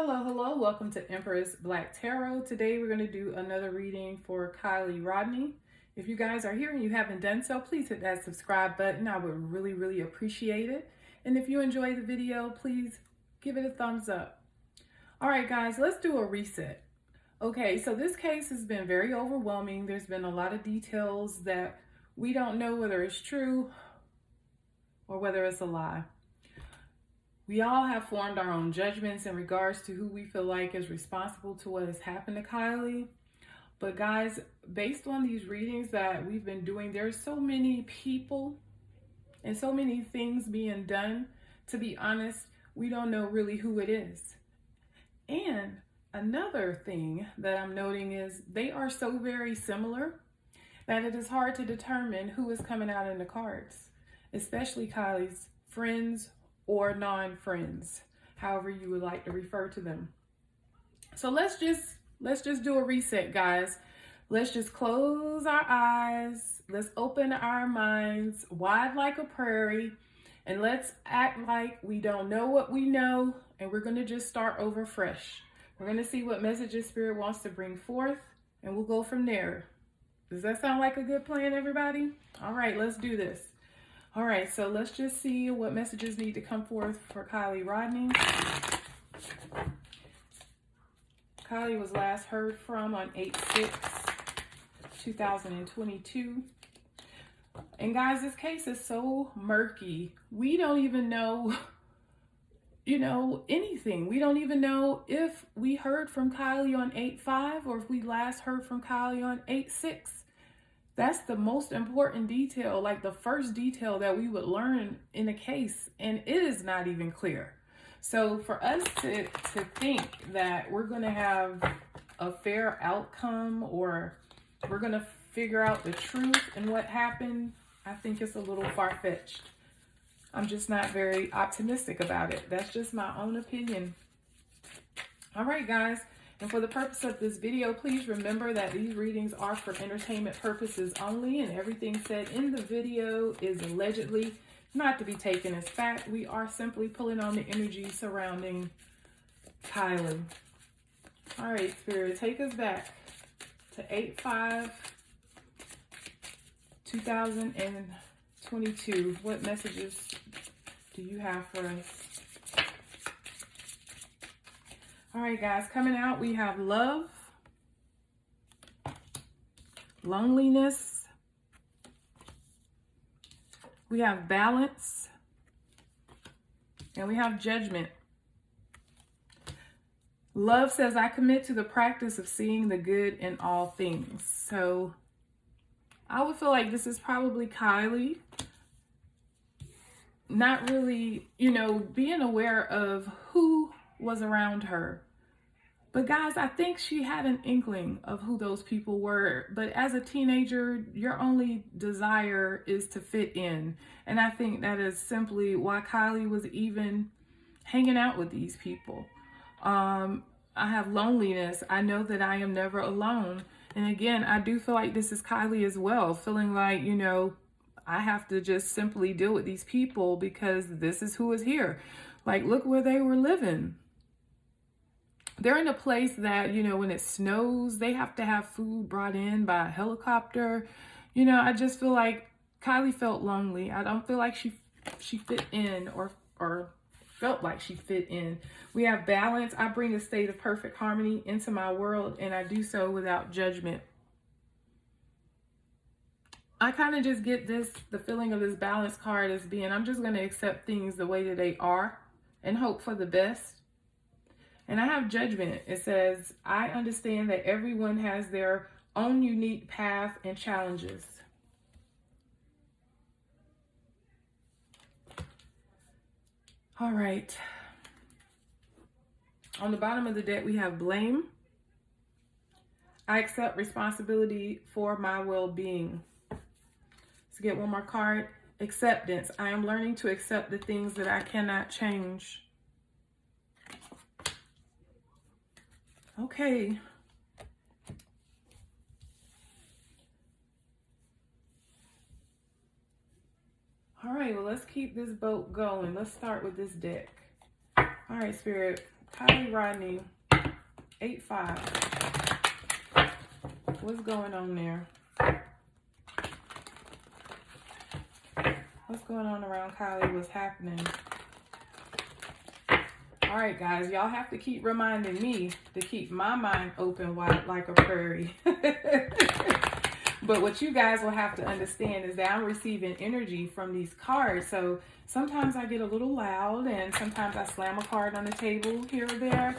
Hello. Welcome to Empress Black Tarot. Today we're going to do another reading for Kiely Rodni. If you guys are here and you haven't done so, please hit that subscribe button. I would really appreciate it. And if you enjoy the video, please give it a thumbs up. All right, guys, let's do a reset. Okay, so this case has been very overwhelming. There's been a lot of details that we don't know whether it's true or whether it's a lie. We all have formed our own judgments in regards to who we feel like is responsible to what has happened to Kiely. But guys, based on these readings that we've been doing, there's so many people and so many things being done. To be honest, we don't know really who it is. And another thing that I'm noting is they are so very similar that it is hard to determine who is coming out in the cards, especially Kiely's friends or non-friends, however you would like to refer to them. So let's just do a reset, guys. Let's just close our eyes. Let's open our minds wide like a prairie, and let's act like we don't know what we know, and we're going to just start over fresh. We're going to see what messages Spirit wants to bring forth, and we'll go from there. Does that sound like a good plan, everybody? All right, let's do this. All right, so let's just see what messages need to come forth for Kiely Rodni. Kiely was last heard from on 8/6/2022. And guys, this case is so murky. We don't even know, anything. We don't even know if we heard from Kiely on 8/5 or if we last heard from Kiely on 8/6. That's the most important detail, like the first detail that we would learn in a case, and it is not even clear. So for us to think that we're going to have a fair outcome or we're going to figure out the truth and what happened, I think it's a little far-fetched. I'm just not very optimistic about it. That's just my own opinion. All right, guys. And for the purpose of this video, please remember that these readings are for entertainment purposes only, and everything said in the video is allegedly not to be taken as fact. We are simply pulling on the energy surrounding Kiely. All right, Spirit, take us back to 8/5/2022. What messages do you have for us? All right, guys, coming out, we have love, loneliness, we have balance, and we have judgment. Love says, I commit to the practice of seeing the good in all things. So I would feel like this is probably Kiely not really, being aware of who was around her. But guys, I think she had an inkling of who those people were. But as a teenager, your only desire is to fit in. And I think that is simply why Kiely was even hanging out with these people. I have loneliness. I know that I am never alone. And again, I do feel like this is Kiely as well, feeling like, I have to just simply deal with these people because this is who is here. Like, look where they were living. They're in a place that, when it snows, they have to have food brought in by a helicopter. I just feel like Kiely felt lonely. I don't feel like she fit in or felt like she fit in. We have balance. I bring a state of perfect harmony into my world, and I do so without judgment. I kind of just get the feeling of this balance card as being, I'm just going to accept things the way that they are and hope for the best. And I have judgment. It says, I understand that everyone has their own unique path and challenges. All right. On the bottom of the deck, we have blame. I accept responsibility for my well-being. Let's get one more card. Acceptance. I am learning to accept the things that I cannot change. Okay. All right, well, let's keep this boat going. Let's start with this deck. All right, Spirit. Kiely Rodni, 8-5. What's going on there? What's going on around Kiely? What's happening? All right, guys, y'all have to keep reminding me to keep my mind open wide like a prairie. But what you guys will have to understand is that I'm receiving energy from these cards. So sometimes I get a little loud, and sometimes I slam a card on the table here or there.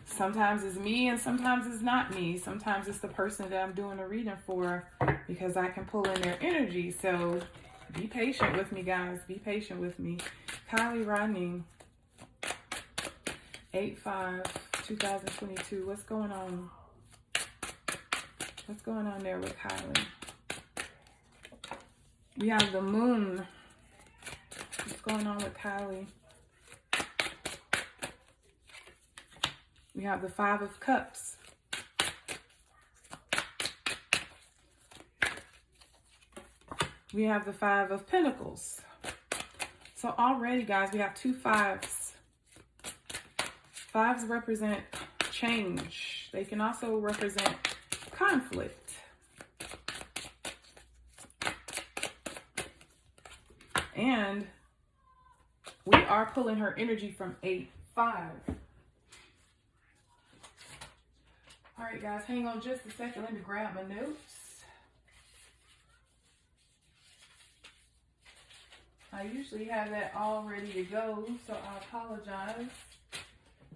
Sometimes it's me and sometimes it's not me. Sometimes it's the person that I'm doing a reading for, because I can pull in their energy. So be patient with me, guys. Be patient with me. Kiely Rodni, 8-5, 2022. What's going on? What's going on there with Kiely? We have the moon. What's going on with Kiely? We have the 5 of Cups. We have the 5 of Pentacles. So already, guys, we have 2 5s. 5s represent change. They can also represent conflict. And we are pulling her energy from 8-5. All right, guys, hang on just a second. Let me grab my notes. I usually have that all ready to go, so I apologize.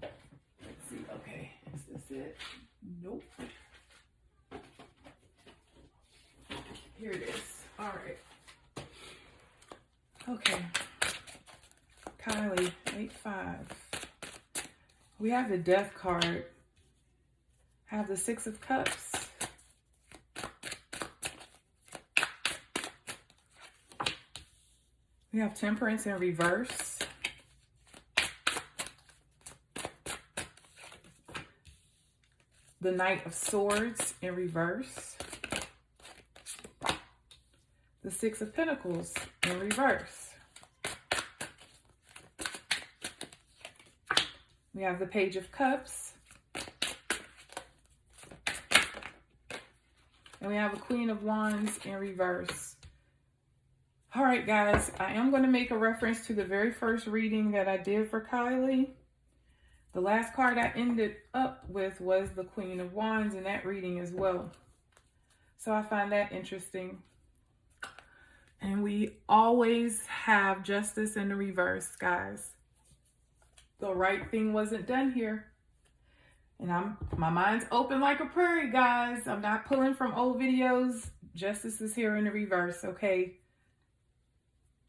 Let's see. Okay, is this it? Nope. Here it is. All right. Okay. Kiely, 8-5. We have the Death card. Have the 6 of Cups. We have Temperance in reverse. The Knight of Swords in reverse. The 6 of Pentacles in reverse. We have the Page of Cups. And we have a Queen of Wands in reverse. All right, guys, I am going to make a reference to the very first reading that I did for Kiely. The last card I ended up with was the Queen of Wands in that reading as well. So I find that interesting. And we always have justice in the reverse, guys. The right thing wasn't done here. And my mind's open like a prairie, guys. I'm not pulling from old videos. Justice is here in the reverse, okay?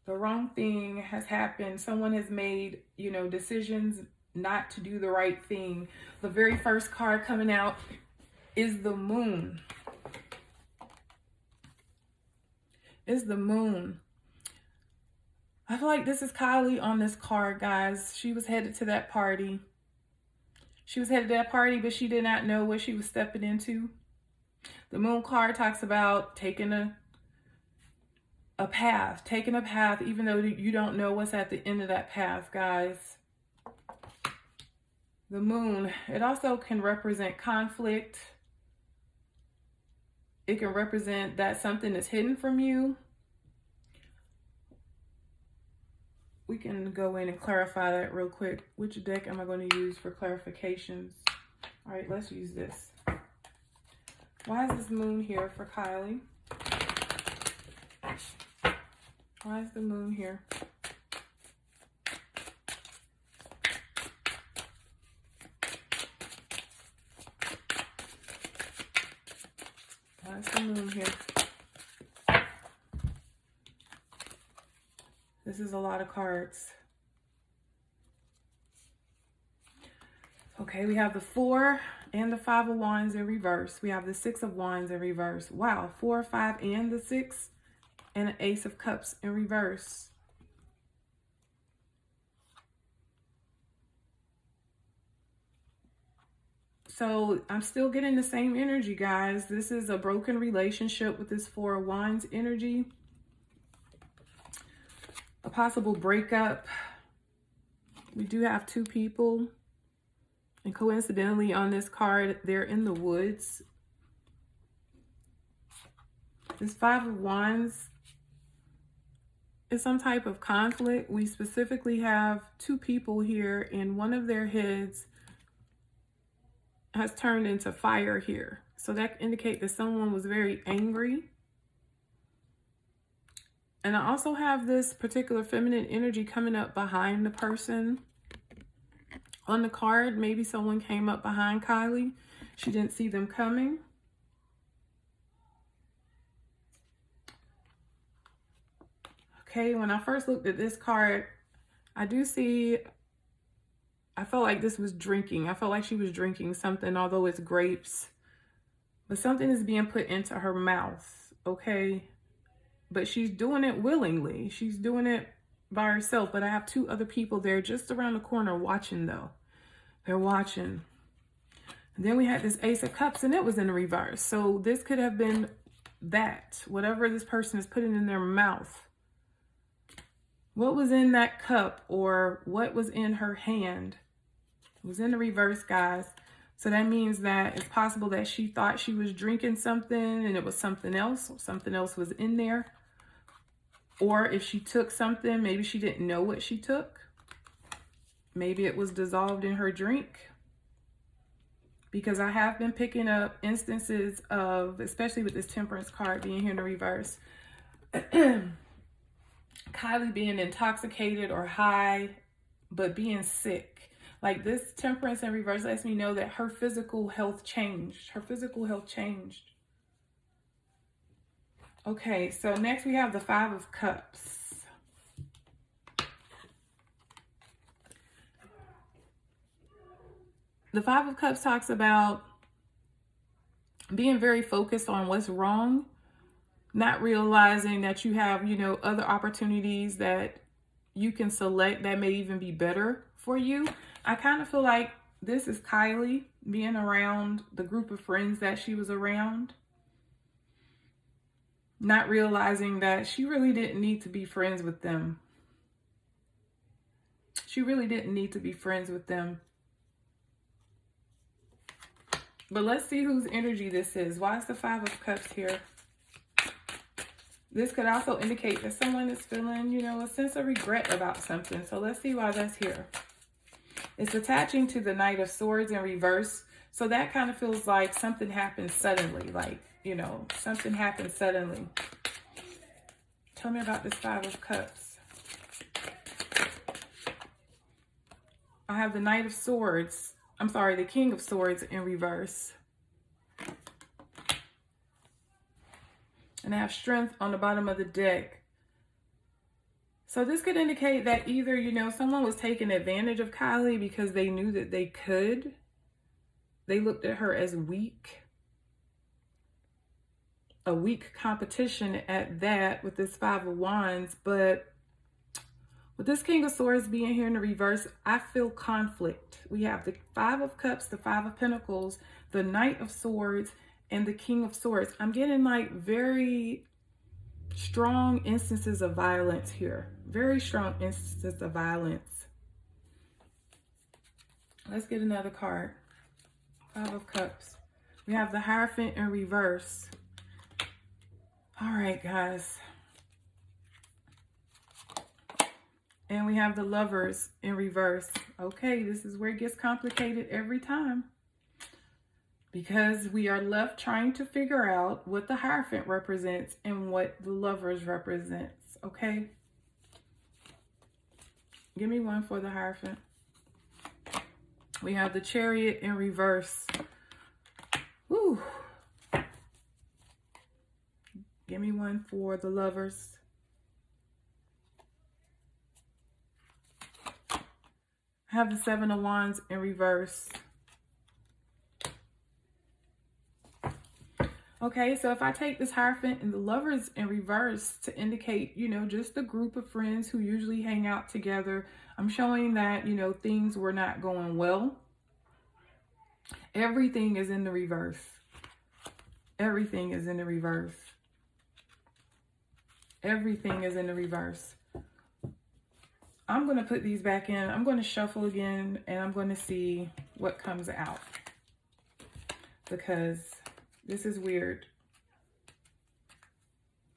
The wrong thing has happened. Someone has made, decisions not to do the right thing. The very first card coming out is the Moon. Is the Moon. I feel like this is Kiely on this card, guys. She was headed to that party. She was headed to that party, but she did not know what she was stepping into. The Moon card talks about taking a path, even though you don't know what's at the end of that path, guys. The Moon, it also can represent conflict. It can represent that something is hidden from you. We can go in and clarify that real quick. Which deck am I going to use for clarifications? All right, let's use this. Why is this Moon here for Kiely? Why is the Moon here? Why is the Moon here? This is a lot of cards. Okay, we have the 4 and the 5 of Wands in reverse. We have the 6 of Wands in reverse. Wow, 4, 5, and the 6, and an Ace of Cups in reverse. So I'm still getting the same energy, guys. This is a broken relationship with this 4 of Wands energy. A possible breakup. We do have 2 people. And coincidentally on this card, they're in the woods. This Five of Wands is some type of conflict. We specifically have two people here, and one of their heads has turned into fire here. So that indicates that someone was very angry. And I also have this particular feminine energy coming up behind the person on the card. Maybe someone came up behind Kiely. She didn't see them coming. Okay, when I first looked at this card, I do see, I felt like this was drinking. I felt like she was drinking something, although it's grapes. But something is being put into her mouth, okay? But she's doing it willingly. She's doing it by herself. But I have two other people there just around the corner watching, though. They're watching. And then we had this Ace of Cups, and it was in the reverse. So this could have been that. Whatever this person is putting in their mouth. What was in that cup, or what was in her hand, was in the reverse, guys. So that means that it's possible that she thought she was drinking something and it was something else. Something else was in there. Or if she took something, maybe she didn't know what she took. Maybe it was dissolved in her drink. Because I have been picking up instances of, especially with this Temperance card being here in the reverse, Kiely being intoxicated or high, but being sick. Like this Temperance in reverse lets me know that her physical health changed. Her physical health changed. Okay, so next we have the Five of Cups. The Five of Cups talks about being very focused on what's wrong, not realizing that you have, other opportunities that you can select that may even be better for you. I kind of feel like this is Kiely being around the group of friends that she was around, not realizing that she really didn't need to be friends with them. She really didn't need to be friends with them. But let's see whose energy this is. Why is the Five of Cups here? This could also indicate that someone is feeling, a sense of regret about something. So let's see why that's here. It's attaching to the Knight of Swords in reverse. So that kind of feels like something happened suddenly. Like, something happened suddenly. Tell me about this Five of Cups. I have the Knight of Swords. I'm sorry, the King of Swords in reverse. And I have Strength on the bottom of the deck. So this could indicate that either, someone was taking advantage of Kiely because they knew that they could. They looked at her as weak. A weak competition at that with this Five of Wands. But with this King of Swords being here in the reverse, I feel conflict. We have the Five of Cups, the Five of Pentacles, the Knight of Swords, and the King of Swords. I'm getting like very strong instances of violence here. Very strong instances of violence. Let's get another card. Five of Cups. We have the Hierophant in reverse. All right, guys. And we have the Lovers in reverse. Okay, this is where it gets complicated every time. Because we are left trying to figure out what the Hierophant represents and what the Lovers represents, okay? Give me one for the Hierophant. We have the Chariot in reverse. Woo. Give me one for the Lovers. I have the Seven of Wands in reverse. Okay, so if I take this Hierophant and the Lovers in reverse to indicate, just a group of friends who usually hang out together, I'm showing that, things were not going well. Everything is in the reverse. Everything is in the reverse. Everything is in the reverse. I'm going to put these back in. I'm going to shuffle again, and I'm going to see what comes out, because this is weird.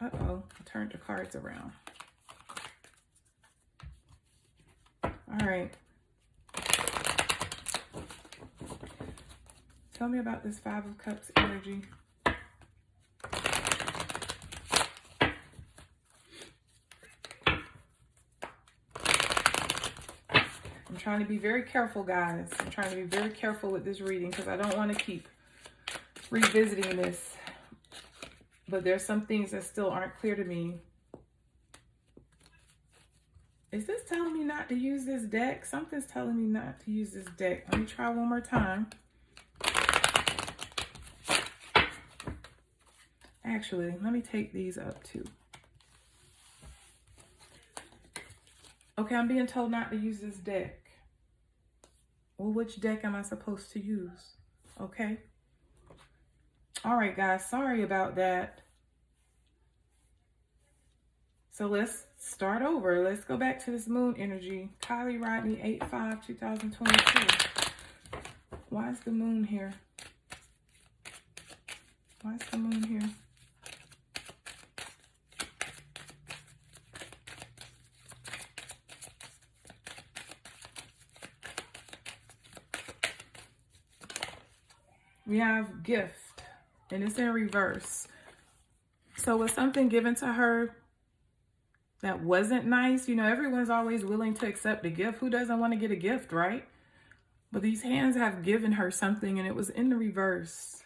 Uh-oh, I turned the cards around. All right. Tell me about this Five of Cups energy. I'm trying to be very careful, guys. I'm trying to be very careful with this reading because I don't want to keep revisiting this. But there's some things that still aren't clear to me. Is this telling me not to use this deck? Something's telling me not to use this deck. Let me try one more time. Actually, let me take these up too. Okay, I'm being told not to use this deck. Well, which deck am I supposed to use? Okay. All right, guys, sorry about that. So let's start over. Let's go back to this moon energy. Kiely Rodni, 8/5/2022. Why is the moon here? Why is the moon here? We have gift, and it's in reverse. So was something given to her that wasn't nice? You know, everyone's always willing to accept a gift. Who doesn't want to get a gift, right? But these hands have given her something, and it was in the reverse.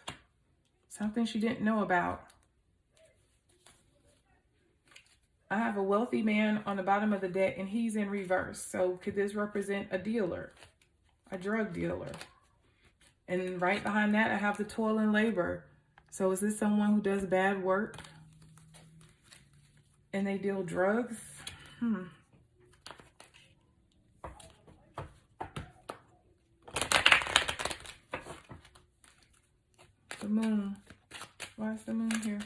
Something she didn't know about. I have a wealthy man on the bottom of the deck, and he's in reverse. So could this represent a dealer, a drug dealer? And right behind that, I have the toil and labor. So is this someone who does bad work and they deal drugs? The moon. Why is the moon here?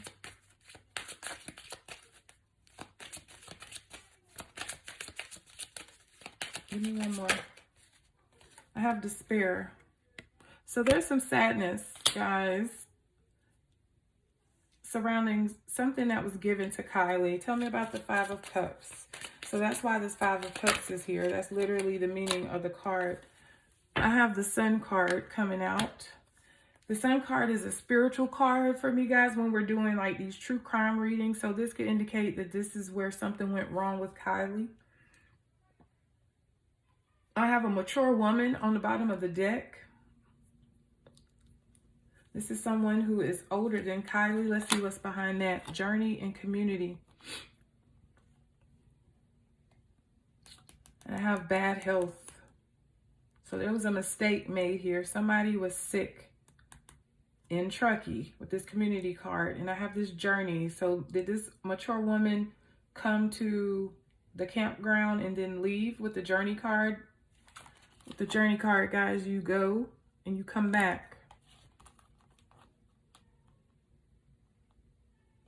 Give me one more. I have despair. So there's some sadness, guys, surrounding something that was given to Kiely. Tell me about the Five of Cups. So that's why this Five of Cups is here. That's literally the meaning of the card. I have the Sun card coming out. The Sun card is a spiritual card for me, guys, when we're doing like these true crime readings. So this could indicate that this is where something went wrong with Kiely. I have a mature woman on the bottom of the deck. This is someone who is older than Kiely. Let's see what's behind that. Journey and community. And I have bad health. So there was a mistake made here. Somebody was sick in Truckee with this community card. And I have this journey. So did this mature woman come to the campground and then leave with the journey card? With the journey card, guys, you go and you come back.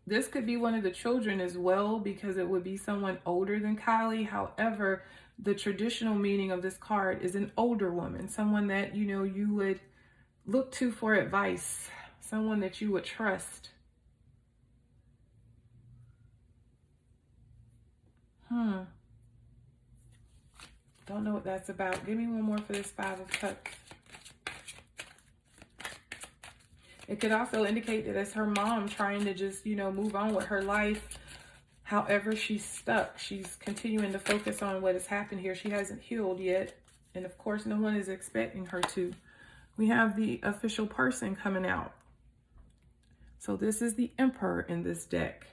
This could be one of the children as well, because it would be someone older than Kiely. However, the traditional meaning of this card is an older woman, someone that, you know, you would look to for advice, someone that you would trust. Don't know what that's about. Give me one more for this Five of Cups. It could also indicate that it's her mom trying to just, you know, move on with her life. However, she's stuck. She's continuing to focus on what has happened here. She hasn't healed yet. And of course, no one is expecting her to. We have the official person coming out. So this is the Emperor in this deck.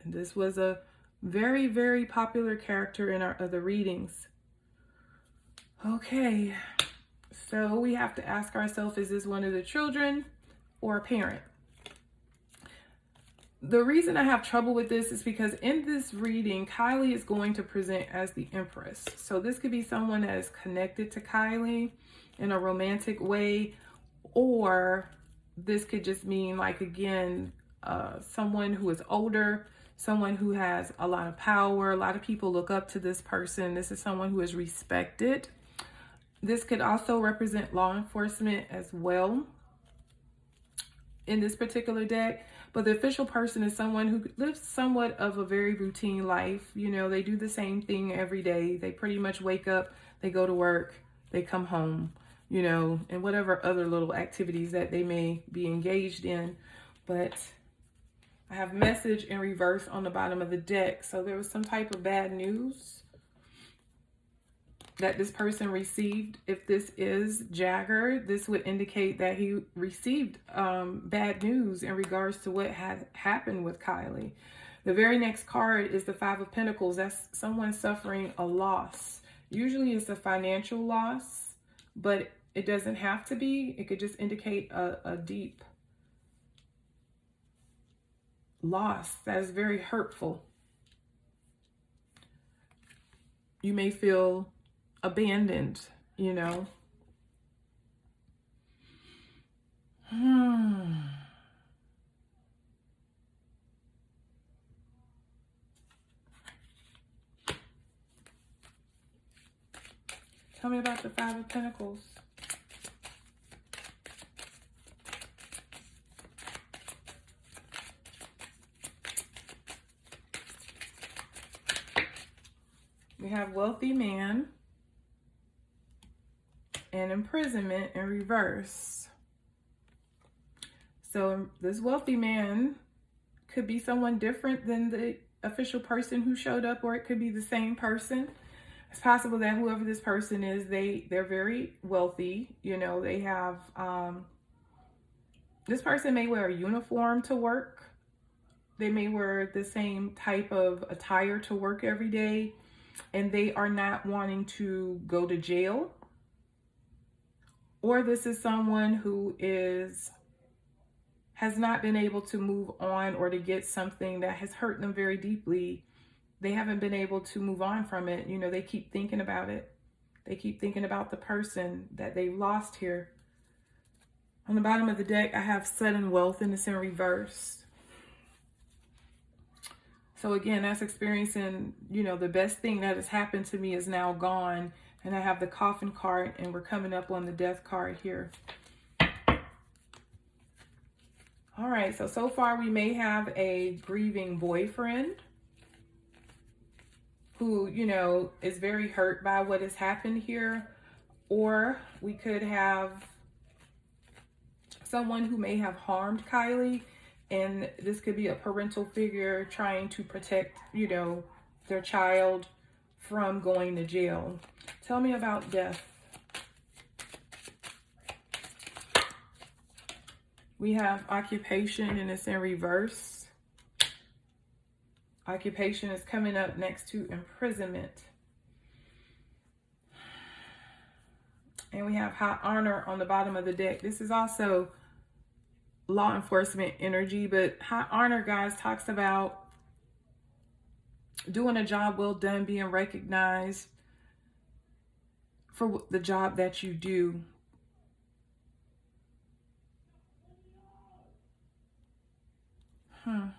And this was a very, very popular character in our other readings. Okay. So we have to ask ourselves, is this one of the children or a parent? The reason I have trouble with this is because in this reading, Kiely is going to present as the Empress. So this could be someone that is connected to Kiely in a romantic way, or this could just mean, like, again, someone who is older, someone who has a lot of power. A lot of people look up to this person. This is someone who is respected. This could also represent law enforcement as well in this particular deck. But the official person is someone who lives somewhat of a very routine life. You know, they do the same thing every day. They pretty much wake up, they go to work, they come home, you know, and whatever other little activities that they may be engaged in. But I have message in reverse on the bottom of the deck. So there was some type of bad news that this person received. If this is Jagger, this would indicate that he received bad news in regards to what had happened with Kiely. The very next card is the Five of Pentacles. That's someone suffering a loss. Usually it's a financial loss, but it doesn't have to be. It could just indicate a deep loss that is very hurtful. You may feel abandoned, you know. Tell me about the Five of Pentacles. We have wealthy man and imprisonment in reverse. So this wealthy man could be someone different than the official person who showed up, or it could be the same person. It's possible that whoever this person is, they're very wealthy. You know, they have, this person may wear a uniform to work. They may wear the same type of attire to work every day, and they are not wanting to go to jail. Or this is someone who has not been able to move on, or to get something that has hurt them very deeply. They haven't been able to move on from it. You know, they keep thinking about it. They keep thinking about the person that they've lost here. On the bottom of the deck, I have sudden wealth, and it's in reverse. So again, that's experiencing, you know, the best thing that has happened to me is now gone. And I have the coffin card, and we're coming up on the death card here. All right, so far we may have a grieving boyfriend who, you know, is very hurt by what has happened here. Or we could have someone who may have harmed Kiely, and this could be a parental figure trying to protect, you know, their child from going to jail. Tell me about death. We have occupation, and it's in reverse. Occupation is coming up next to imprisonment. And we have high honor on the bottom of the deck. This is also law enforcement energy, but high honor, guys, talks about doing a job well done, being recognized for the job that you do. High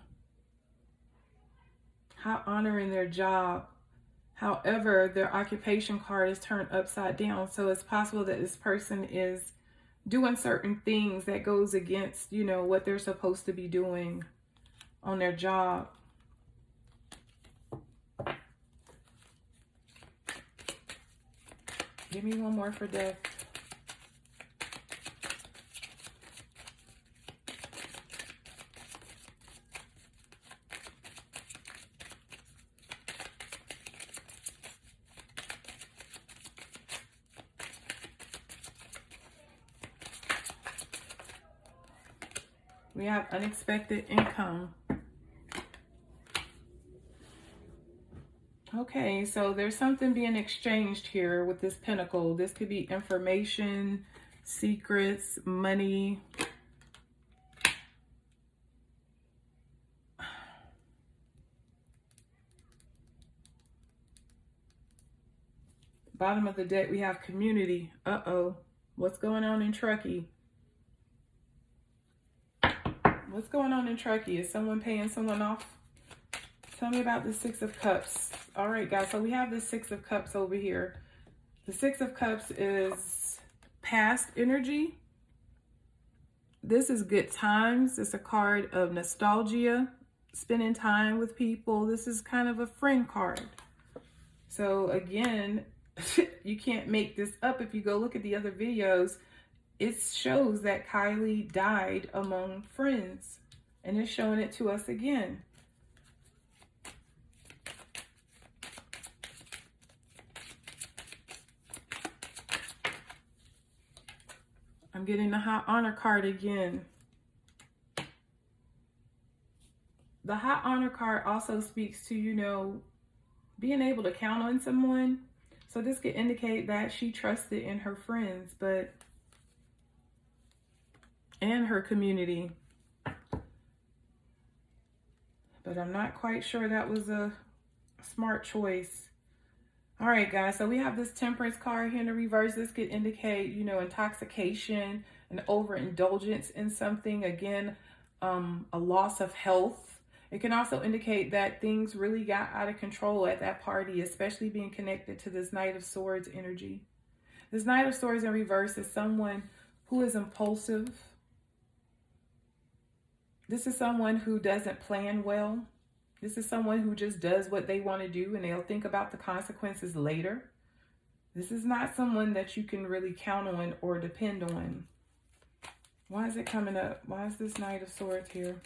honor in their job. However, their occupation card is turned upside down. So it's possible that this person is doing certain things that goes against, you know, what they're supposed to be doing on their job. Give me one more for death. We have unexpected income. Okay, so there's something being exchanged here with this pentacle. This could be information, secrets, money. Bottom of the deck, we have community. Uh-oh. What's going on in Truckee? What's going on in Truckee? Is someone paying someone off? Tell me about the Six of Cups. All right, guys. So we have the Six of Cups over here. The Six of Cups is past energy. This is good times. It's a card of nostalgia, spending time with people. This is kind of a friend card. So again, you can't make this up. If you go look at the other videos, it shows that Kiely died among friends. And it's showing it to us again. I'm getting the High Honor card again. The High Honor card also speaks to, you know, being able to count on someone. So this could indicate that she trusted in her friends, and her community. But I'm not quite sure that was a smart choice. All right, guys, so we have this Temperance card here in the reverse. This could indicate, you know, intoxication and overindulgence in something. Again, a loss of health. It can also indicate that things really got out of control at that party, especially being connected to this Knight of Swords energy. This Knight of Swords in reverse is someone who is impulsive. This is someone who doesn't plan well. This is someone who just does what they want to do and they'll think about the consequences later. This is not someone that you can really count on or depend on. Why is it coming up? Why is this Knight of Swords here?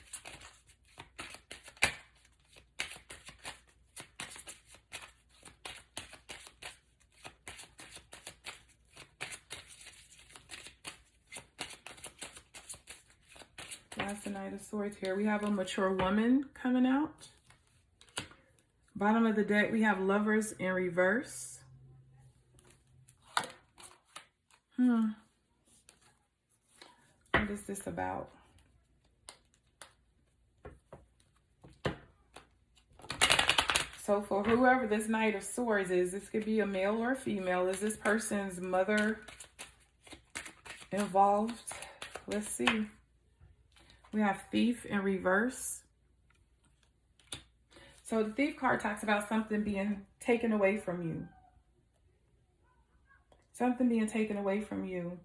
Why is the Knight of Swords here? We have a mature woman coming out. Bottom of the deck, we have Lovers in reverse. What is this about? So for whoever this Knight of Swords is, this could be a male or a female. Is this person's mother involved? Let's see. We have Thief in reverse. So the Thief card talks about something being taken away from you. Something being taken away from you.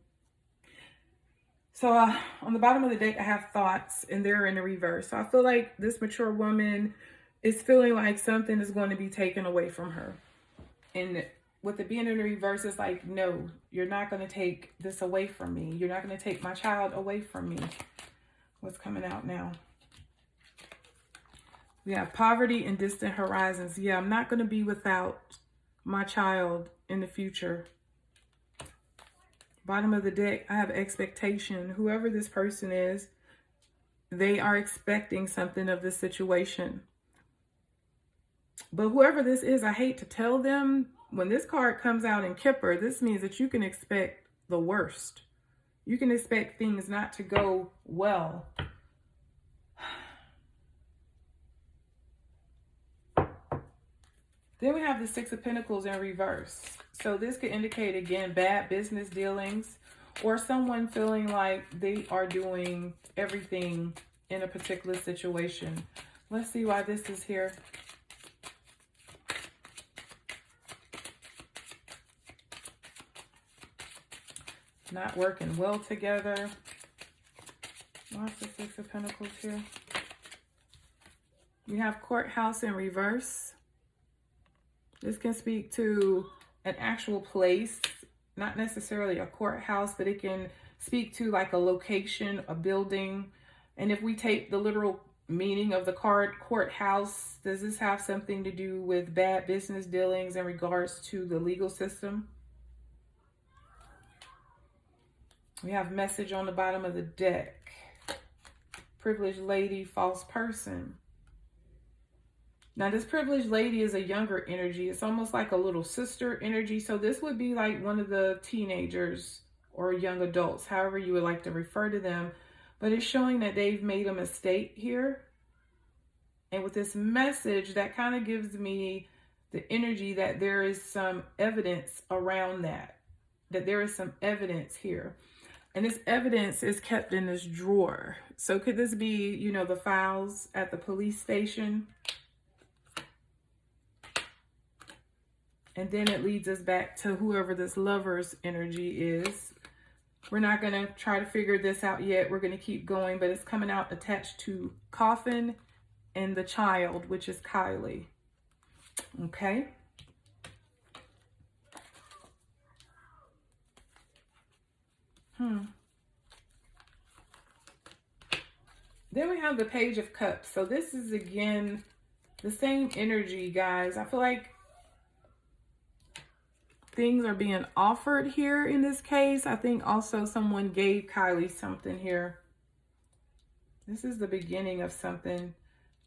So on the bottom of the deck, I have Thoughts, and they're in the reverse. So I feel like this mature woman is feeling like something is going to be taken away from her. And with it being in the reverse, it's like, no, you're not going to take this away from me. You're not going to take my child away from me. What's coming out now? We have Poverty and Distant Horizons. Yeah, I'm not going to be without my child in the future. Bottom of the deck, I have Expectation. Whoever this person is, they are expecting something of this situation. But whoever this is, I hate to tell them, when this card comes out in Kipper, this means that you can expect the worst. You can expect things not to go well. Then we have the Six of Pentacles in reverse. So this could indicate, again, bad business dealings or someone feeling like they are doing everything in a particular situation. Let's see why this is here. Not working well together. What's the Six of Pentacles here? We have Courthouse in reverse. This can speak to an actual place, not necessarily a courthouse, but it can speak to like a location, a building. And if we take the literal meaning of the card courthouse, does this have something to do with bad business dealings in regards to the legal system? We have Message on the bottom of the deck. Privileged lady, false person. Now, this privileged lady is a younger energy. It's almost like a little sister energy. So this would be like one of the teenagers or young adults, however you would like to refer to them. But it's showing that they've made a mistake here. And with this message, that kind of gives me the energy that there is some evidence around that there is some evidence here. And this evidence is kept in this drawer. So could this be, you know, the files at the police station? And then it leads us back to whoever this lover's energy is. We're not going to try to figure this out yet. We're going to keep going, but it's coming out attached to coffin and the child, which is Kiely. Okay. Then we have the Page of Cups. So this is, again, the same energy, guys. I feel like things are being offered here in this case. I think also someone gave Kiely something here. This is the beginning of something.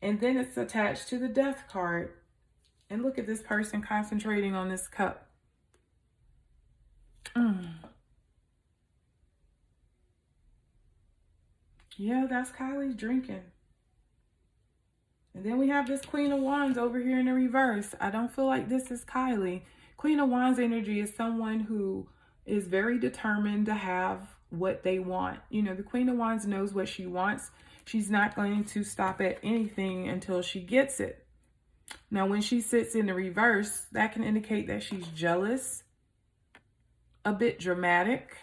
And then it's attached to the Death card. And look at this person concentrating on this cup. Yeah, that's Kiely's drinking. And then we have this Queen of Wands over here in the reverse. I don't feel like this is Kiely. Queen of Wands energy is someone who is very determined to have what they want. You know, the Queen of Wands knows what she wants. She's not going to stop at anything until she gets it. Now, when she sits in the reverse, that can indicate that she's jealous, a bit dramatic,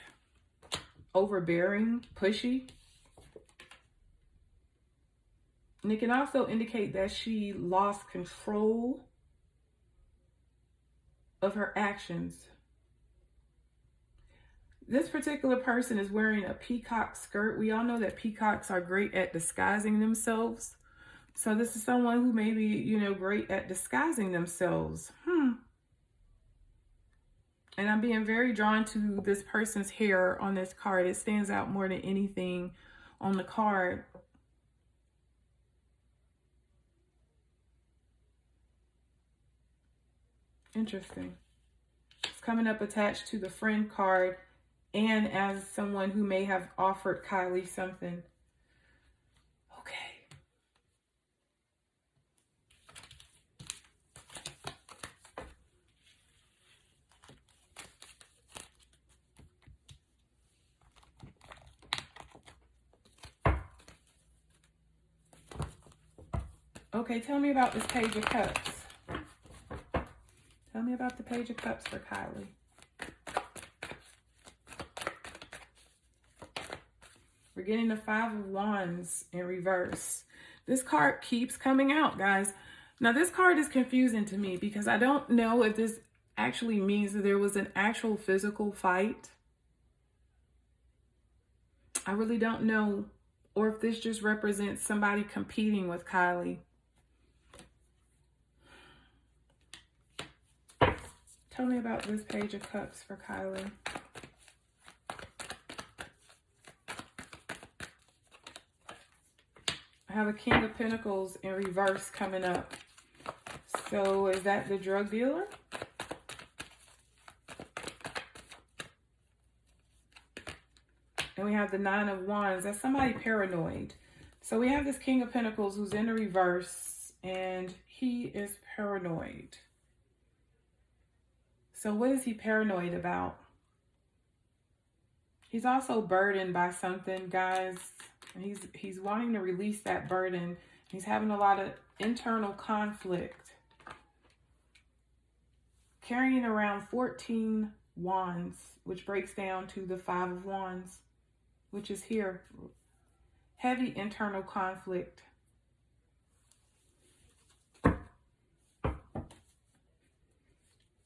overbearing, pushy. And it can also indicate that she lost control of her actions. This particular person is wearing a peacock skirt. We all know that peacocks are great at disguising themselves. So this is someone who may be, you know, great at disguising themselves. And I'm being very drawn to this person's hair on this card. It stands out more than anything on the card. Interesting. It's coming up attached to the friend card and as someone who may have offered Kiely something. Okay. Okay, tell me about this Page of Cups. Tell me about the Page of Cups for Kiely. We're getting the Five of Wands in reverse. This card keeps coming out, guys. Now, this card is confusing to me because I don't know if this actually means that there was an actual physical fight. I really don't know. Or if this just represents somebody competing with Kiely. Tell me about this Page of Cups for Kiely. I have a King of Pentacles in reverse coming up. So is that the drug dealer? And we have the Nine of Wands. That's somebody paranoid. So we have this King of Pentacles who's in the reverse and he is paranoid. So what is he paranoid about? He's also burdened by something, guys. And he's wanting to release that burden. He's having a lot of internal conflict. Carrying around 14 wands, which breaks down to the Five of Wands, which is here. Heavy internal conflict.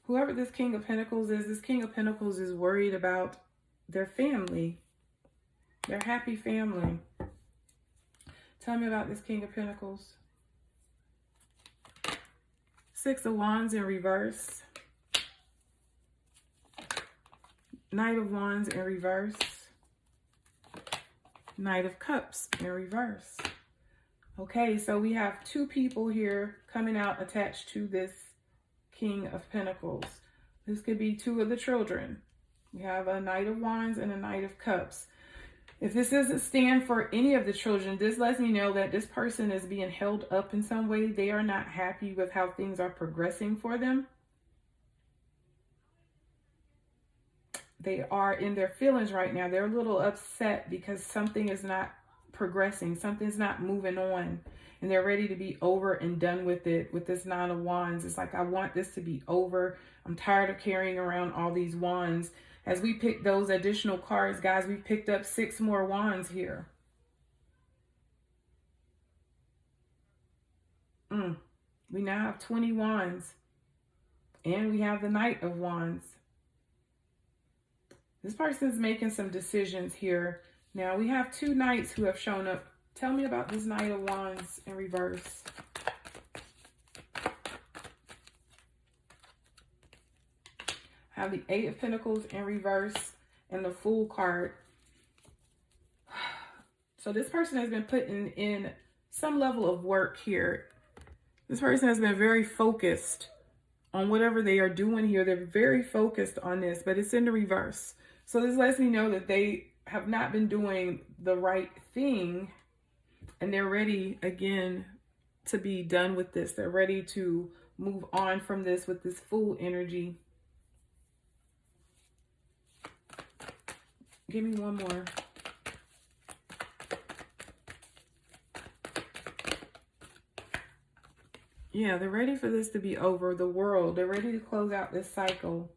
Whoever this King of Pentacles is, this King of Pentacles is worried about their family, their happy family. Tell me about this King of Pentacles. Six of Wands in reverse. Knight of Wands in reverse. Knight of Cups in reverse. Okay, so we have two people here coming out attached to this King of Pentacles. This could be two of the children. We have a Knight of Wands and a Knight of Cups. If this doesn't stand for any of the children, this lets me know that this person is being held up in some way. They are not happy with how things are progressing for them. They are in their feelings right now. They're a little upset because something is not progressing. Something's not moving on. And they're ready to be over and done with it. With this Nine of Wands, it's like, I want this to be over. I'm tired of carrying around all these wands. As we pick those additional cards, guys, we picked up 6 more wands here. We now have 20 wands. And we have the Knight of Wands. This person's making some decisions here. Now, we have 2 knights who have shown up. Tell me about this Knight of Wands in reverse. I have the 8 of Pentacles in reverse and the Fool card. So this person has been putting in some level of work here. This person has been very focused on whatever they are doing here. They're very focused on this, but it's in the reverse. So this lets me know that they have not been doing the right thing, and they're ready again to be done with this. They're ready to move on from this with this Fool energy. Give me one more. Yeah, they're ready for this to be over. The World. They're ready to close out this cycle.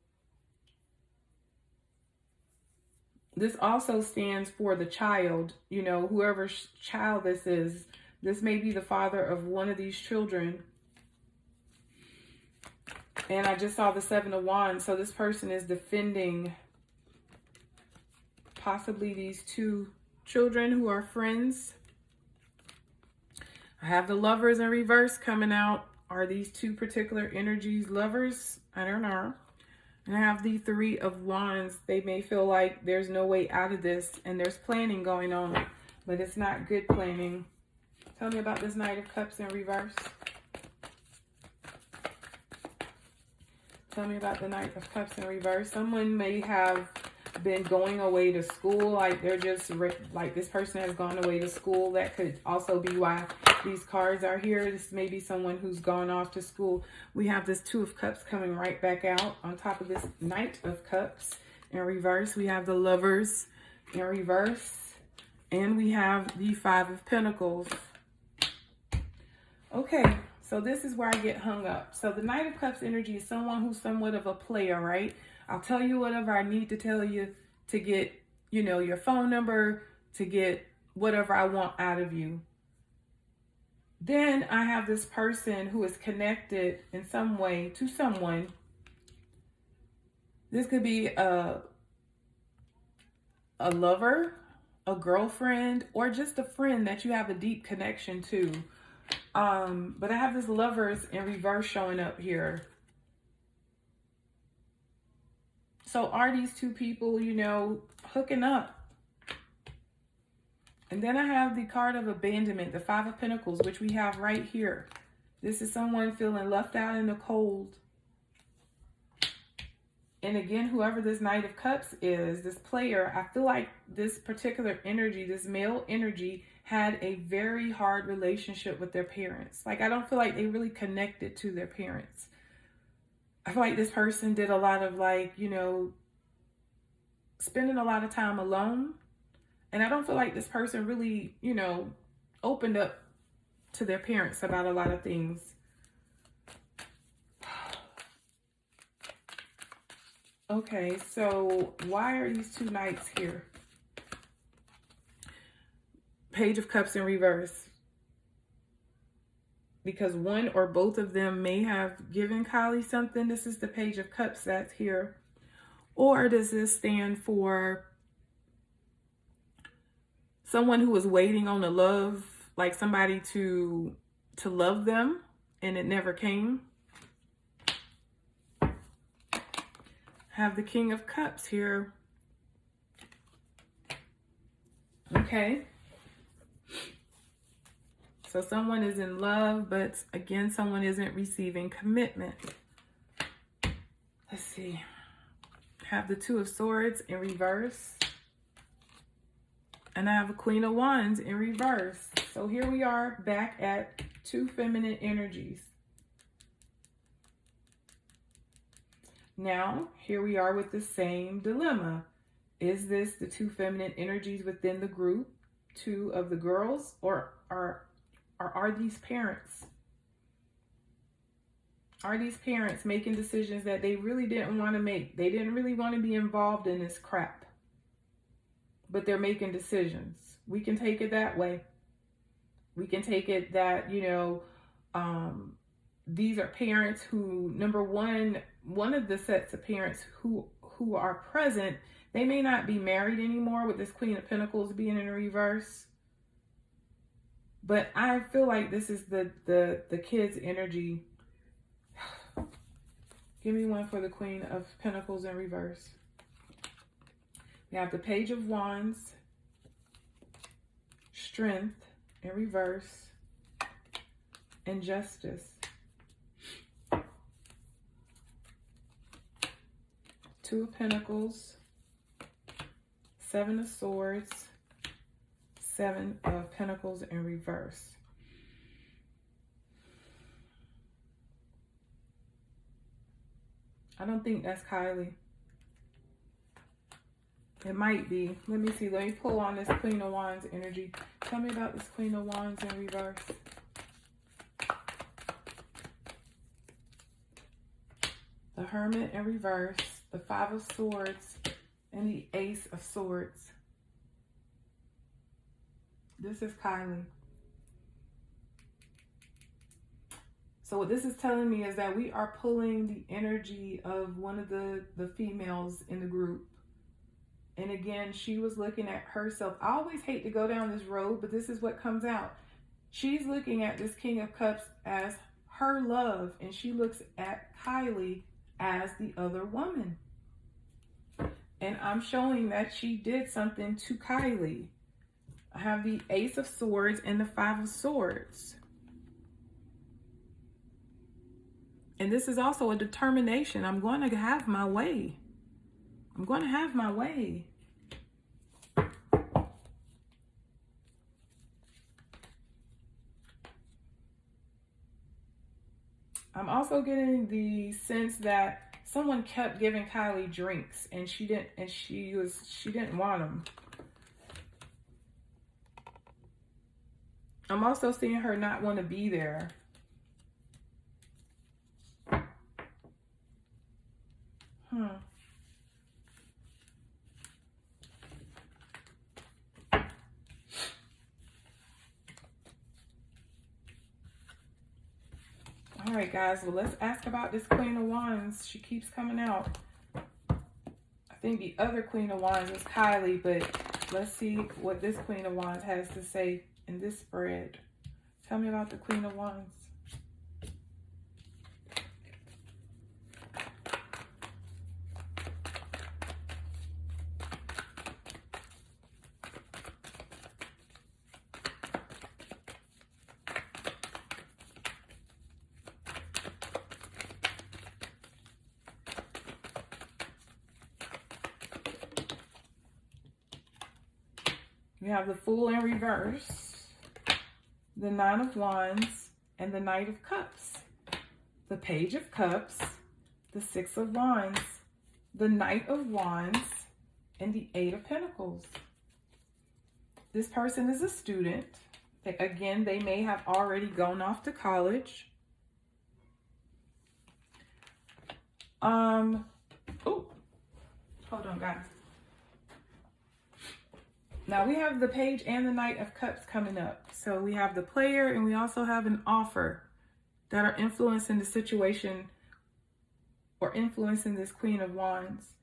This also stands for the child. You know, whoever child this is. This may be the father of one of these children. And I just saw the 7 of Wands. So this person is defending possibly these 2 children who are friends. I have the Lovers in reverse coming out. Are these 2 particular energies lovers? I don't know. And I have the 3 of Wands. They may feel like there's no way out of this and there's planning going on, but it's not good planning. Tell me about this Knight of Cups in reverse. Tell me about the Knight of Cups in reverse. Someone may have been going away to school, like they're just like this person has gone away to school. That could also be why these cards are here. This may be someone who's gone off to school. We have this 2 of Cups coming right back out on top of this Knight of Cups in reverse. We have the Lovers in reverse, and we have the 5 of Pentacles. Okay, so this is where I get hung up. So the Knight of Cups energy is someone who's somewhat of a player, right? I'll tell you whatever I need to tell you to get, you know, your phone number, to get whatever I want out of you. Then I have this person who is connected in some way to someone. This could be a lover, a girlfriend, or just a friend that you have a deep connection to. But I have this Lovers in reverse showing up here. So are these 2 people, you know, hooking up? And then I have the card of abandonment, the 5 of Pentacles, which we have right here. This is someone feeling left out in the cold. And again, whoever this Knight of Cups is, this player, I feel like this particular energy, this male energy, had a very hard relationship with their parents. Like, I don't feel like they really connected to their parents. I feel like this person did a lot of, like, you know, spending a lot of time alone. And I don't feel like this person really, you know, opened up to their parents about a lot of things. Okay, so why are these 2 knights here? Page of Cups in reverse. Because one or both of them may have given Kiely something. This is the Page of Cups that's here. Or does this stand for someone who was waiting on a love, like somebody to love them, and it never came? Have the King of Cups here. Okay. So someone is in love, but again, someone isn't receiving commitment. Let's see. Have the 2 of Swords in reverse. And I have a Queen of Wands in reverse. So here we are back at 2 feminine energies. Now, here we are with the same dilemma. Is this the 2 feminine energies within the group? two of the girls, or are these parents? Are these parents making decisions that they really didn't want to make? They didn't really want to be involved in this crap, but they're making decisions. We can take it that way. We can take it that, you know, these are parents who, number one of the sets of parents who are present, they may not be married anymore with this Queen of Pentacles being in reverse. But I feel like this is the kids' energy. Give me one for the Queen of Pentacles in reverse. We have the Page of Wands, Strength in reverse, and Justice. Two of Pentacles, Seven of Swords, Seven of Pentacles in reverse. I don't think that's Kiely. It might be. Let me see. Let me pull on this Queen of Wands energy. Tell me about this Queen of Wands in reverse. The Hermit in reverse, the Five of Swords, and the Ace of Swords. This is Kiely. So what this is telling me is that we are pulling the energy of one of the females in the group. And again, she was looking at herself. I always hate to go down this road, but this is what comes out. She's looking at this King of Cups as her love, and she looks at Kiely as the other woman. And I'm showing that she did something to Kiely. I have the Ace of Swords and the Five of Swords. And this is also a determination. I'm going to have my way. I'm going to have my way. I'm also getting the sense that someone kept giving Kiely drinks and she didn't want them. I'm also seeing her not want to be there. All right, guys, well, let's ask about this Queen of Wands. She keeps coming out. I think the other Queen of Wands is Kiely, but let's see what this Queen of Wands has to say in this spread. Tell me about the Queen of Wands. We have the Fool in reverse, the Nine of Wands, and the Knight of Cups. The Page of Cups, the Six of Wands, the Knight of Wands, and the Eight of Pentacles. This person is a student. Again, they may have already gone off to college. Oh, hold on, guys. Now we have the Page and the Knight of Cups coming up. So we have the player and we also have an offer that are influencing the situation or influencing this Queen of Wands.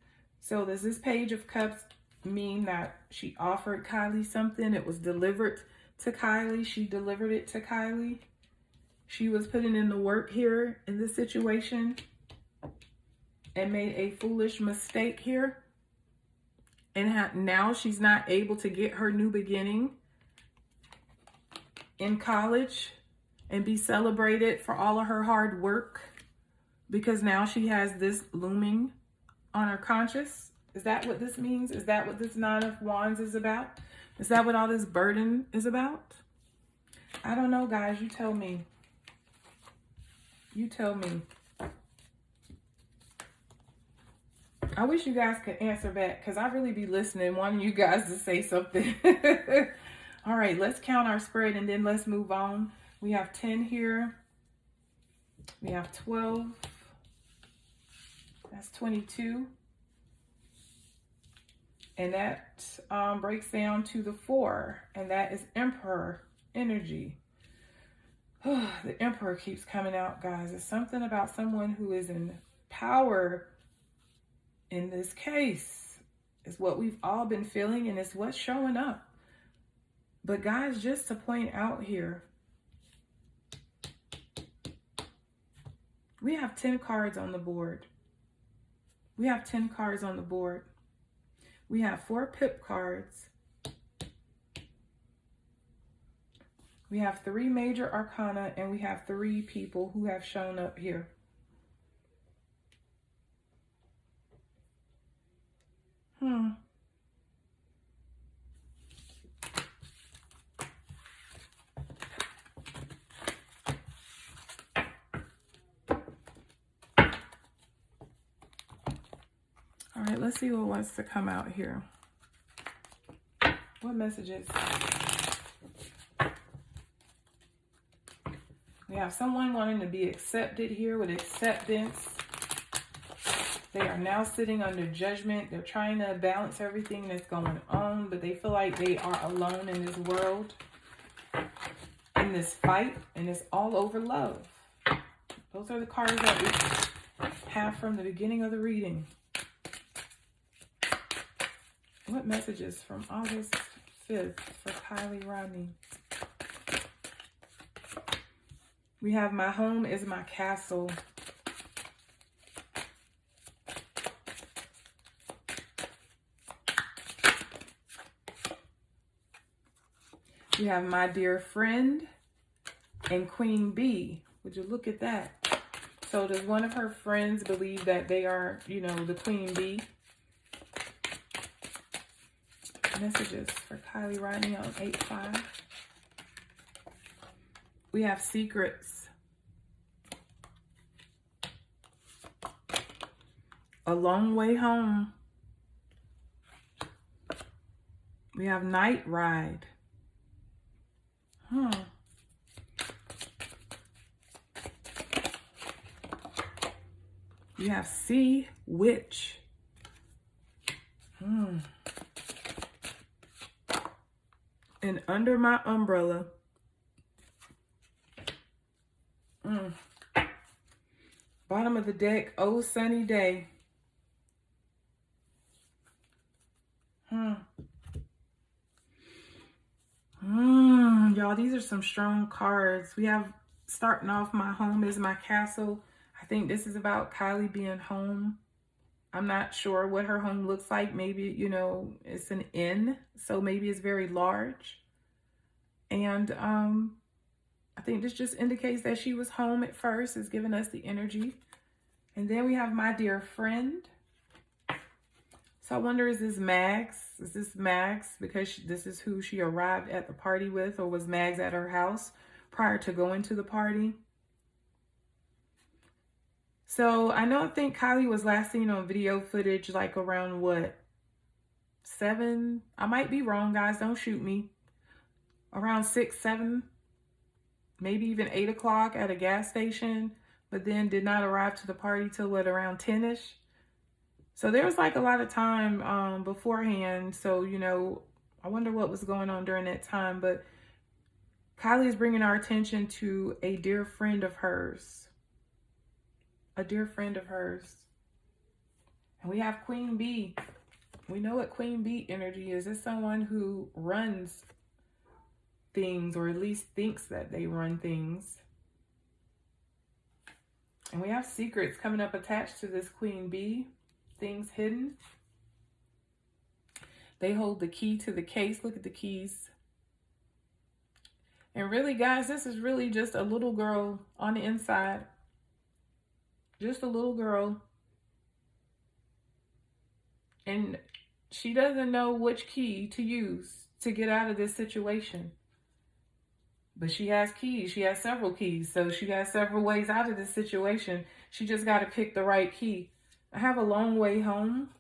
So does this Page of Cups mean that she offered Kiely something? It was delivered to Kiely. She delivered it to Kiely. She was putting in the work here in this situation and made a foolish mistake here. And now she's not able to get her new beginning in college and be celebrated for all of her hard work because now she has this looming on her conscience. Is that what this means? Is that what this Nine of Wands is about? Is that what all this burden is about? I don't know, guys. You tell me. You tell me. I wish you guys could answer back because I really be listening, wanting you guys to say something. All right, let's count our spread and then let's move on. We have 10 here. We have 12. That's 22. And that breaks down to the 4. And that is Emperor Energy. The Emperor keeps coming out, guys. It's something about someone who is in power in this case. It's what we've all been feeling, and it's what's showing up. But guys, just to point out here, we have 10 cards on the board. We have 10 cards on the board. We have 4 pip cards. We have 3 major arcana, and we have 3 people who have shown up here. All right, let's see what wants to come out here. What messages? We have someone wanting to be accepted here with acceptance. They are now sitting under judgment. They're trying to balance everything that's going on, but they feel like they are alone in this world, in this fight, and it's all over love. Those are the cards that we have from the beginning of the reading. What messages from August 5th for Kiely Rodni? We have my home is my castle. We have my dear friend and Queen Bee. Would you look at that? So does one of her friends believe that they are, you know, the Queen Bee? Messages for Kiely Rodni on 8/5. We have secrets. A long way home. We have night ride. We have sea witch. And under my umbrella. Bottom of the deck, oh sunny day. Y'all, these are some strong cards. We have, starting off, my home is my castle. I think this is about Kiely being home. I'm not sure what her home looks like. Maybe, you know, it's an inn, so maybe it's very large. And I think this just indicates that she was home at first. It's giving us the energy. And then we have my dear friend. So I wonder, is this Max? Is this Max because this is who she arrived at the party with, or was Max at her house prior to going to the party? So I think Kiely was last seen on video footage like around what, 7? I might be wrong, guys. Don't shoot me. Around 6, 7, maybe even 8 o'clock at a gas station, but then did not arrive to the party till what, around 10-ish. So there was like a lot of time beforehand. So, you know, I wonder what was going on during that time. But Kiely is bringing our attention to a dear friend of hers. A dear friend of hers. And we have Queen Bee. We know what Queen Bee energy is. It's someone who runs things, or at least thinks that they run things. And we have secrets coming up attached to this Queen Bee. Things hidden. They hold the key to the case. Look at the keys. And really, guys, this is really just a little girl on the inside. Just a little girl. And she doesn't know which key to use to get out of this situation. But she has keys. She has several keys. So she has several ways out of this situation. She just got to pick the right key. I have a long way home.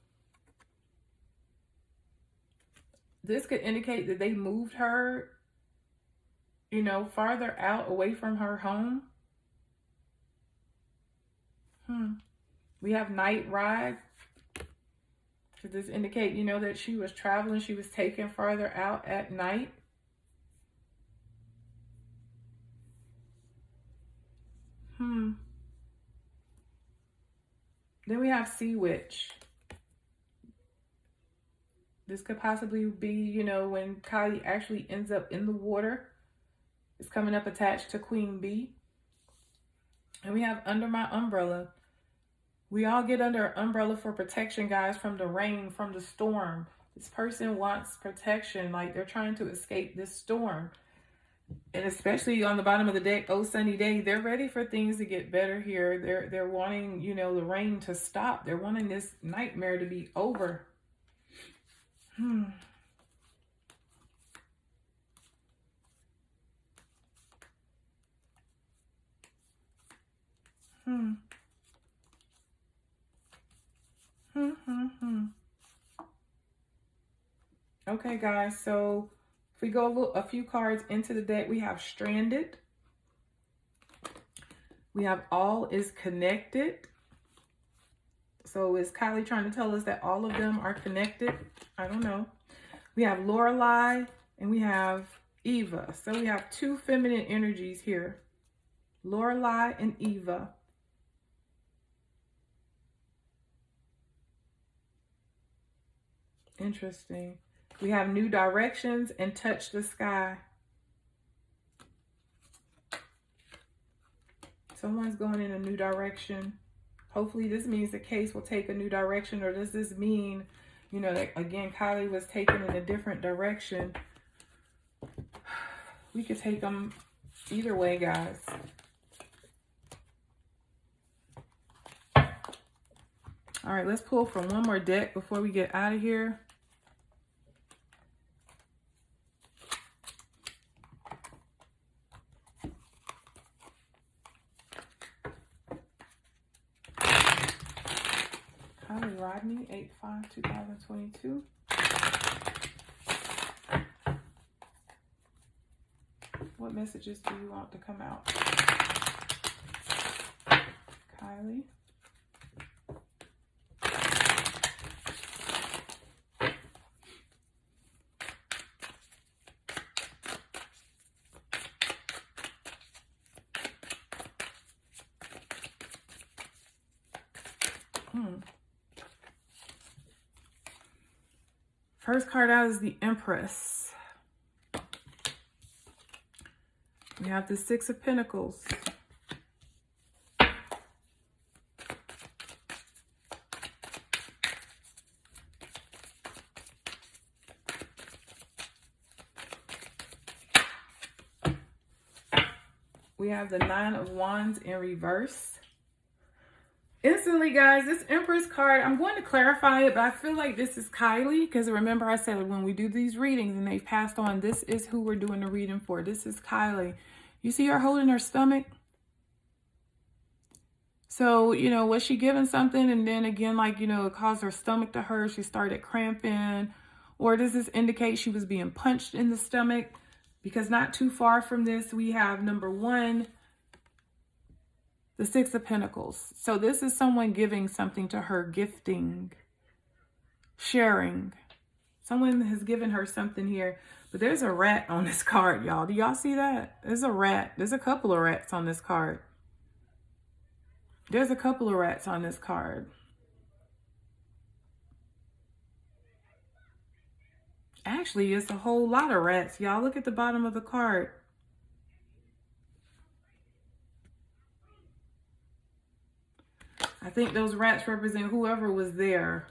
this could indicate that they moved her, you know, farther out away from her home. We have night ride. Does this indicate, you know, that she was traveling, she was taken farther out at night? Then we have Sea Witch. This could possibly be, you know, when Kiely actually ends up in the water. It's coming up attached to Queen Bee. And we have Under My Umbrella. We all get under an umbrella for protection, guys, from the rain, from the storm. This person wants protection, like they're trying to escape this storm. And especially on the bottom of the deck, oh sunny day, they're ready for things to get better here. They're wanting, you know, the rain to stop. They're wanting this nightmare to be over. Okay, guys, so if we go a few cards into the deck, we have Stranded. We have All is Connected. So is Kiely trying to tell us that all of them are connected? I don't know. We have Lorelei and we have Eva. So we have two feminine energies here. Lorelei and Eva. Interesting. We have New Directions and Touch the Sky. Someone's going in a new direction. Hopefully this means the case will take a new direction, or does this mean, you know, that again, Kiely was taken in a different direction? We could take them either way, guys. All right, let's pull from one more deck before we get out of here. Kiely Rodni, 8/5/2022. What messages do you want to come out? Kiely. First card out is the Empress. We have the Six of Pentacles. We have the Nine of Wands in reverse. Instantly, guys, this Empress card, I'm going to clarify it, but I feel like this is Kiely, because remember I said when we do these readings and they passed on, this is who we're doing the reading for. This is Kiely. You see her holding her stomach? So, you know, was she given something and then again, like, you know, it caused her stomach to hurt, she started cramping? Or does this indicate she was being punched in the stomach? Because not too far from this, we have number one, the Six of Pentacles. So this is someone giving something to her, gifting, sharing. Someone has given her something here. But there's a rat on this card, y'all. Do y'all see that? There's a rat. There's a couple of rats on this card. There's a couple of rats on this card. Actually, it's a whole lot of rats, y'all. Look at the bottom of the card. I think those rats represent whoever was there.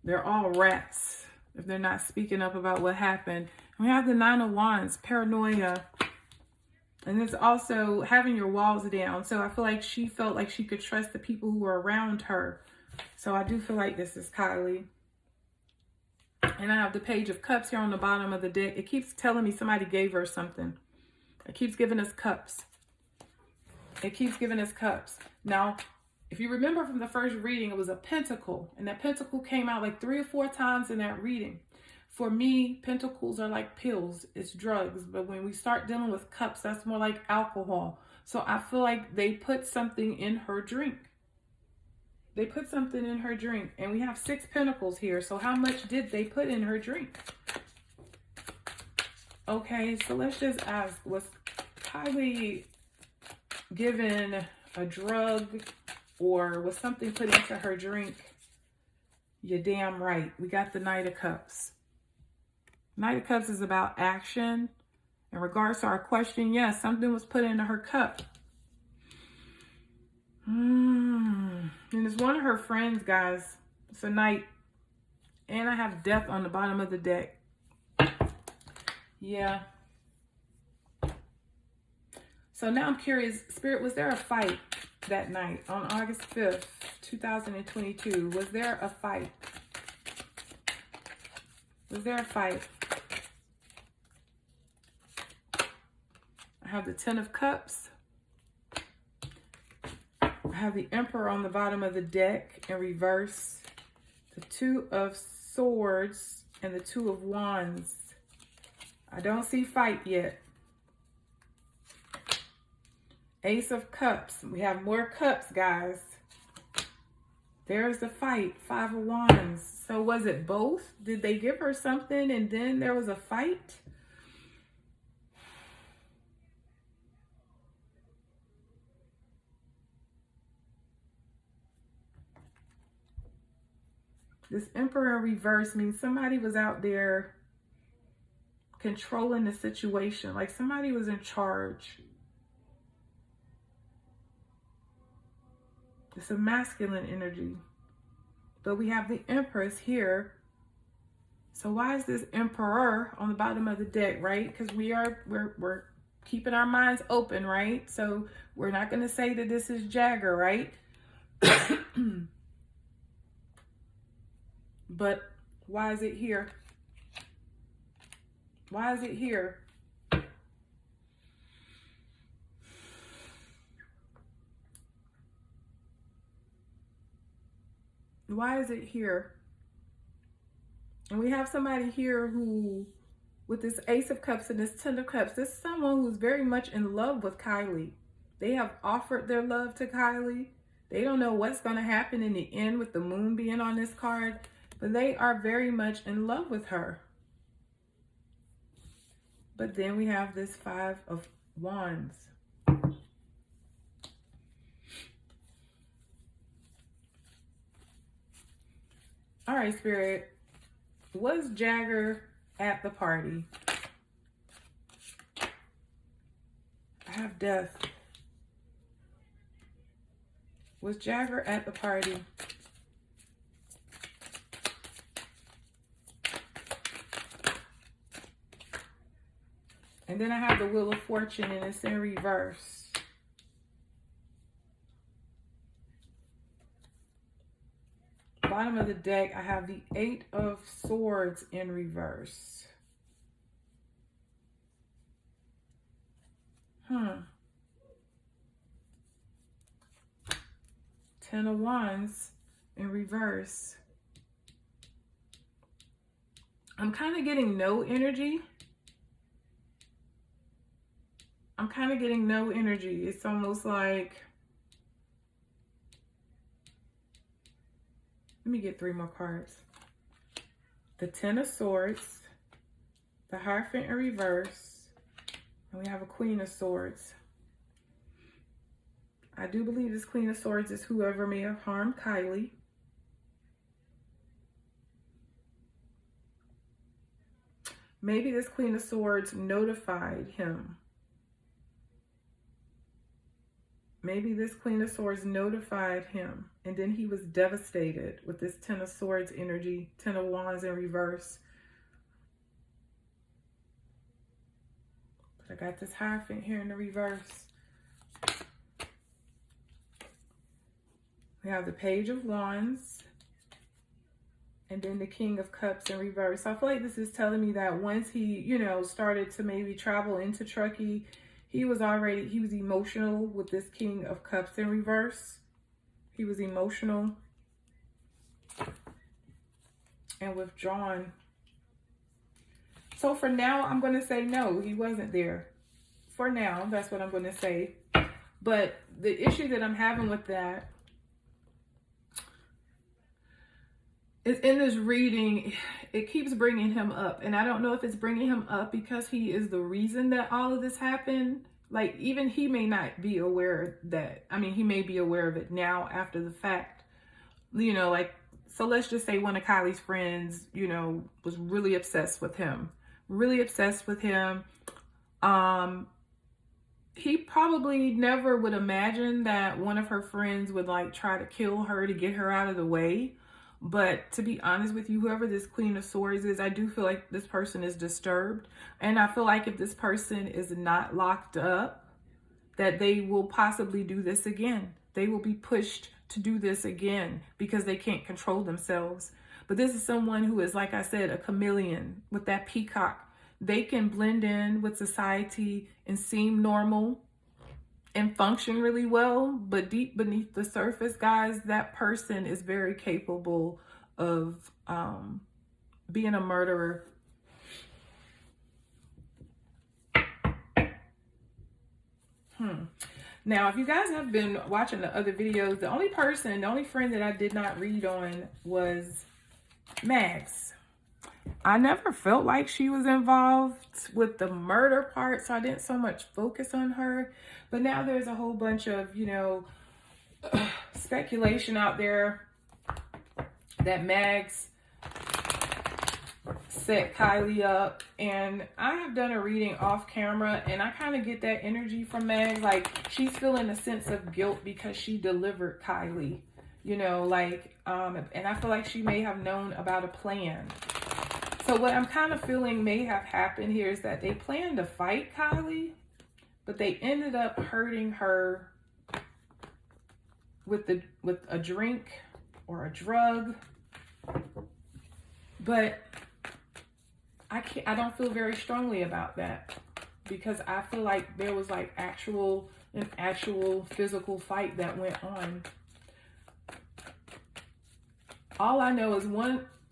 They're all rats if they're not speaking up about what happened. And we have the Nine of Wands, paranoia. And it's also having your walls down. So I feel like she felt like she could trust the people who were around her. So I do feel like this is Kiely. And I have the Page of Cups here on the bottom of the deck. It keeps telling me somebody gave her something. It keeps giving us cups. It keeps giving us cups. Now, if you remember from the first reading, it was a pentacle. And that pentacle came out like 3 or 4 times in that reading. For me, pentacles are like pills. It's drugs. But when we start dealing with cups, that's more like alcohol. So I feel like they put something in her drink. They put something in her drink. And we have 6 pentacles here. So how much did they put in her drink? Okay, so let's just ask, was Kiely given a drug or was something put into her drink? You're damn right. We got the Knight of Cups. Knight of Cups is about action. In regards to our question, yes, something was put into her cup. And it's one of her friends, guys. It's a knight. And I have death on the bottom of the deck. Yeah. So now I'm curious, Spirit, was there a fight that night on August 5th, 2022? Was there a fight? Was there a fight? I have the 10 of Cups. I have the Emperor on the bottom of the deck in reverse. The 2 of Swords and the 2 of Wands. I don't see fight yet. Ace of Cups. We have more cups, guys. There's the fight. 5 of Wands. So was it both? Did they give her something and then there was a fight? This Emperor in reverse means somebody was out there controlling the situation. Like somebody was in charge. It's a masculine energy. But we have the Empress here. So why is this Emperor on the bottom of the deck, right? Because we're keeping our minds open, right? So we're not going to say that this is Jagger, right? But why is it here? Why is it here? Why is it here? And we have somebody here who, with this Ace of Cups and this 10 of Cups, this is someone who's very much in love with Kiely. They have offered their love to Kiely. They don't know what's going to happen in the end with the moon being on this card, but they are very much in love with her. But then we have this 5 of Wands. All right, Spirit. Was Jagger at the party? I have Death. Was Jagger at the party? And then I have the Wheel of Fortune and it's in reverse. Bottom of the deck, I have the 8 of Swords in reverse. 10 of Wands in reverse. I'm kind of getting no energy. I'm kind of getting no energy. It's almost like, let me get 3 more cards. The 10 of Swords, the Hierophant in reverse, and we have a Queen of Swords. I do believe this Queen of Swords is whoever may have harmed Kiely. Maybe this Queen of Swords notified him. Maybe this Queen of Swords notified him, and then he was devastated with this 10 of Swords energy, 10 of Wands in reverse. But I got this Hierophant here in the reverse. We have the Page of Wands, and then the King of Cups in reverse. So I feel like this is telling me that once he, started to maybe travel into Truckee, he was emotional with this King of Cups in reverse. He was emotional and withdrawn. So for now, I'm going to say no, he wasn't there. For now, that's what I'm going to say. But the issue that I'm having with that is in this reading, it keeps bringing him up. And I don't know if it's bringing him up because he is the reason that all of this happened. Like, even he may not be aware that, I mean, he may be aware of it now after the fact. You know, like, so let's just say one of Kylie's friends, you know, was really obsessed with him. Really obsessed with him. He probably never would imagine that one of her friends would like try to kill her to get her out of the way. But to be honest with you, whoever this Queen of Swords is, I do feel like this person is disturbed. And I feel like if this person is not locked up, that they will possibly do this again. They will be pushed to do this again because they can't control themselves. But this is someone who is, like I said, a chameleon with that peacock. They can blend in with society and seem normal and function really well, but deep beneath the surface, guys, that person is very capable of being a murderer. Now, if you guys have been watching the other videos, the only friend that I did not read on was Max. I never felt like she was involved with the murder part, so I didn't so much focus on her. But now there's a whole bunch of, you know, speculation out there that Max set Kiely up. And I have done a reading off camera, and I kind of get that energy from Max. Like, she's feeling a sense of guilt because she delivered Kiely, you know, like, and I feel like she may have known about a plan. So what I'm kind of feeling may have happened here is that they planned to fight Kiely, but they ended up hurting her with a drink or a drug. But I don't feel very strongly about that, because I feel like there was like an actual physical fight that went on. All I know is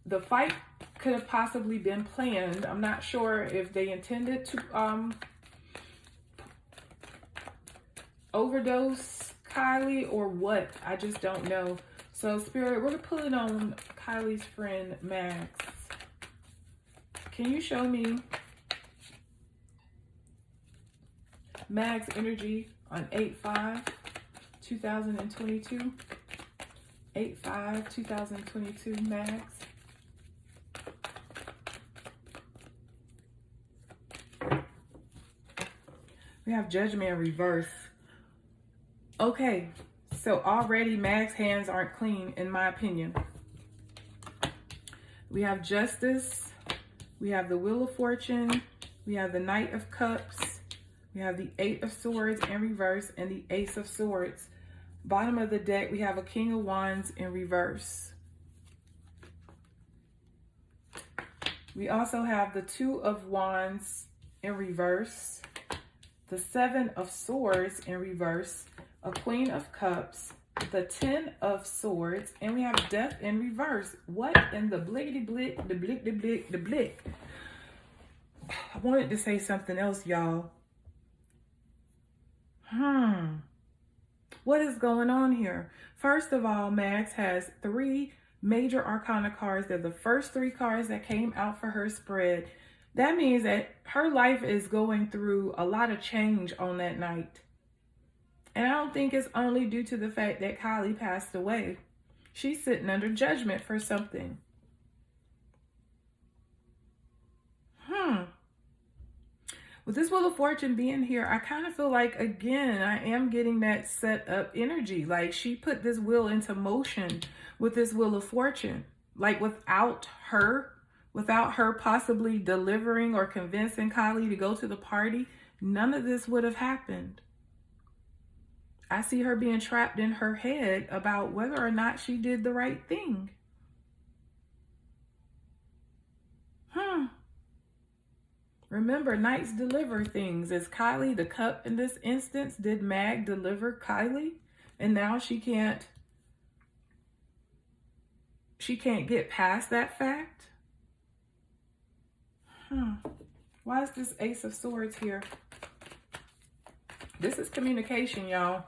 the fight could have possibly been planned. I'm not sure if they intended to overdose Kiely or what. I just don't know. So Spirit, we're pulling on Kylie's friend Max. Can you show me Max energy on 8/5/2022? 8/5/2022 Max. We have Judgment in reverse. Okay, so already Max's hands aren't clean, in my opinion. We have Justice. We have the Wheel of Fortune. We have the Knight of Cups. We have the 8 of Swords in reverse and the Ace of Swords. Bottom of the deck, we have a King of Wands in reverse. We also have the 2 of Wands in reverse, the 7 of Swords in reverse, a Queen of Cups, the 10 of Swords, and we have Death in reverse. What in the blickety blick, the blick, the blick, the blick? I wanted to say something else, y'all. What is going on here? First of all, Max has 3 major arcana cards. They're the first 3 cards that came out for her spread. That means that her life is going through a lot of change on that night. And I don't think it's only due to the fact that Kiely passed away. She's sitting under judgment for something. With this Wheel of Fortune being here, I kind of feel like, again, I am getting that set up energy. Like, she put this wheel into motion with this Wheel of Fortune. Like, without her possibly delivering or convincing Kiely to go to the party, none of this would have happened. I see her being trapped in her head about whether or not she did the right thing. Remember, knights deliver things. Is Kiely the cup in this instance? Did Mag deliver Kiely? And now she can't get past that fact? Why is this Ace of Swords here? This is communication, y'all.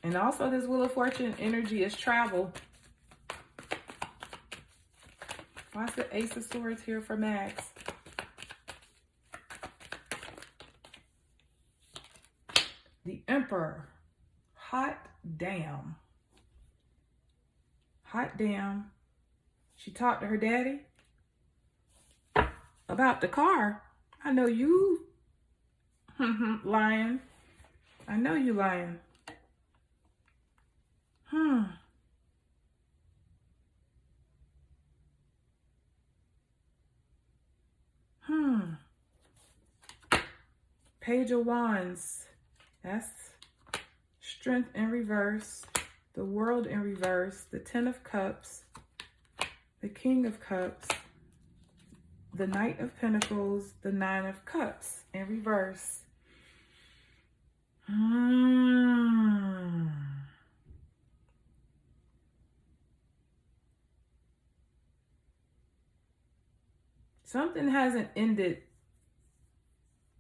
And also this Wheel of Fortune energy is travel. Why is the Ace of Swords here for Max? The Emperor. Hot damn. Hot damn. She talked to her daddy about the car. I know you lying. I know you lying. Page of Wands. That's Strength in reverse. The World in reverse. The Ten of Cups. The King of Cups. The Knight of Pentacles. The Nine of Cups in reverse. Something hasn't ended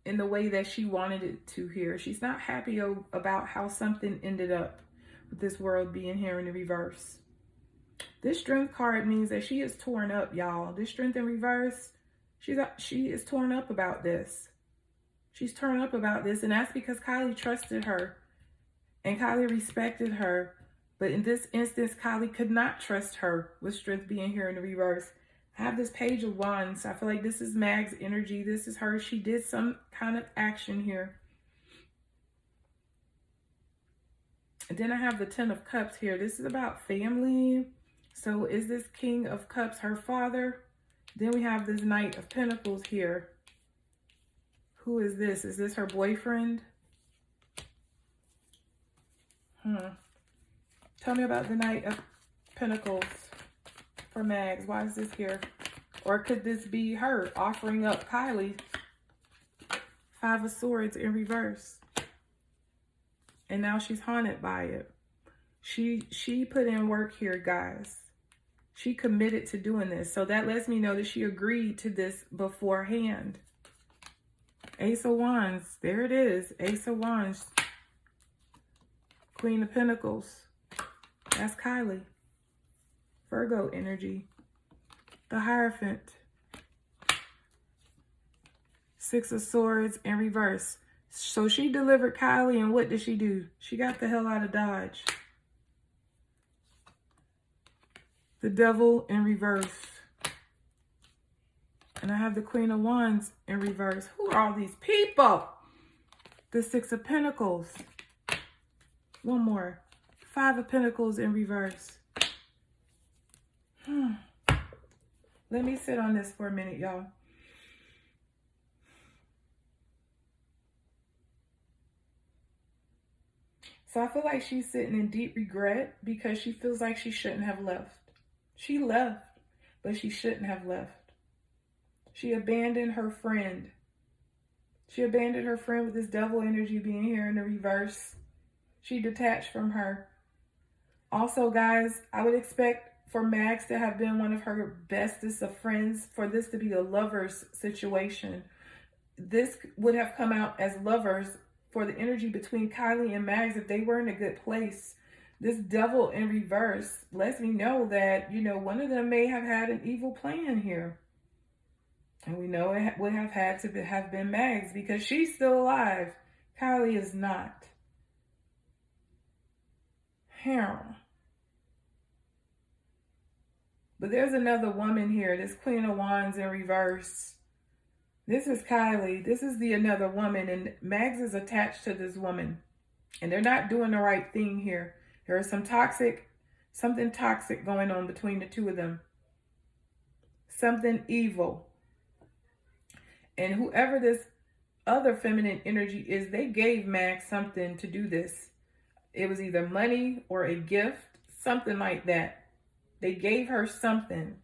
in the way that she wanted it to here. She's not happy about how something ended up with this World being here in the reverse. This Strength card means that she is torn up, y'all. This Strength in reverse, she is torn up about this. She's torn up about this, and that's because Kiely trusted her and Kiely respected her. But in this instance, Kiely could not trust her with Strength being here in the reverse. I have this Page of Wands. I feel like this is Mag's energy. This is her. She did some kind of action here. And then I have the Ten of Cups here. This is about family. So is this King of Cups her father? Then we have this Knight of Pentacles here. Who is this? Is this her boyfriend? Tell me about the Knight of Pentacles for Mags. Why is this here? Or could this be her offering up Kiely? Five of Swords in reverse. And now she's haunted by it. She put in work here, guys. She committed to doing this. So that lets me know that she agreed to this beforehand. Ace of Wands. There it is. Ace of Wands. Queen of Pentacles. That's Kiely. Virgo energy. The Hierophant. Six of Swords in reverse. So she delivered Kiely, and what did she do? She got the hell out of Dodge. The Devil in reverse. And I have the Queen of Wands in reverse. Who are all these people? The Six of Pentacles. One more. Five of Pentacles in reverse. Let me sit on this for a minute, y'all. So I feel like she's sitting in deep regret because she feels like she shouldn't have left. She left, but she shouldn't have left. She abandoned her friend. She abandoned her friend with this Devil energy being here in the reverse. She detached from her. Also, guys, I would expect for Mags to have been one of her bestest of friends, for this to be a lover's situation. This would have come out as lovers for the energy between Kiely and Mags if they were in a good place. This Devil in reverse lets me know that, you know, one of them may have had an evil plan here. And we know it would have had to have been Mags because she's still alive. Kiely is not. But there's another woman here, this Queen of Wands in reverse. This is Kiely. This is another woman, and Mags is attached to this woman. And they're not doing the right thing here. There is something toxic going on between the two of them. Something evil. And whoever this other feminine energy is, they gave Mags something to do this. It was either money or a gift, something like that. They gave her something.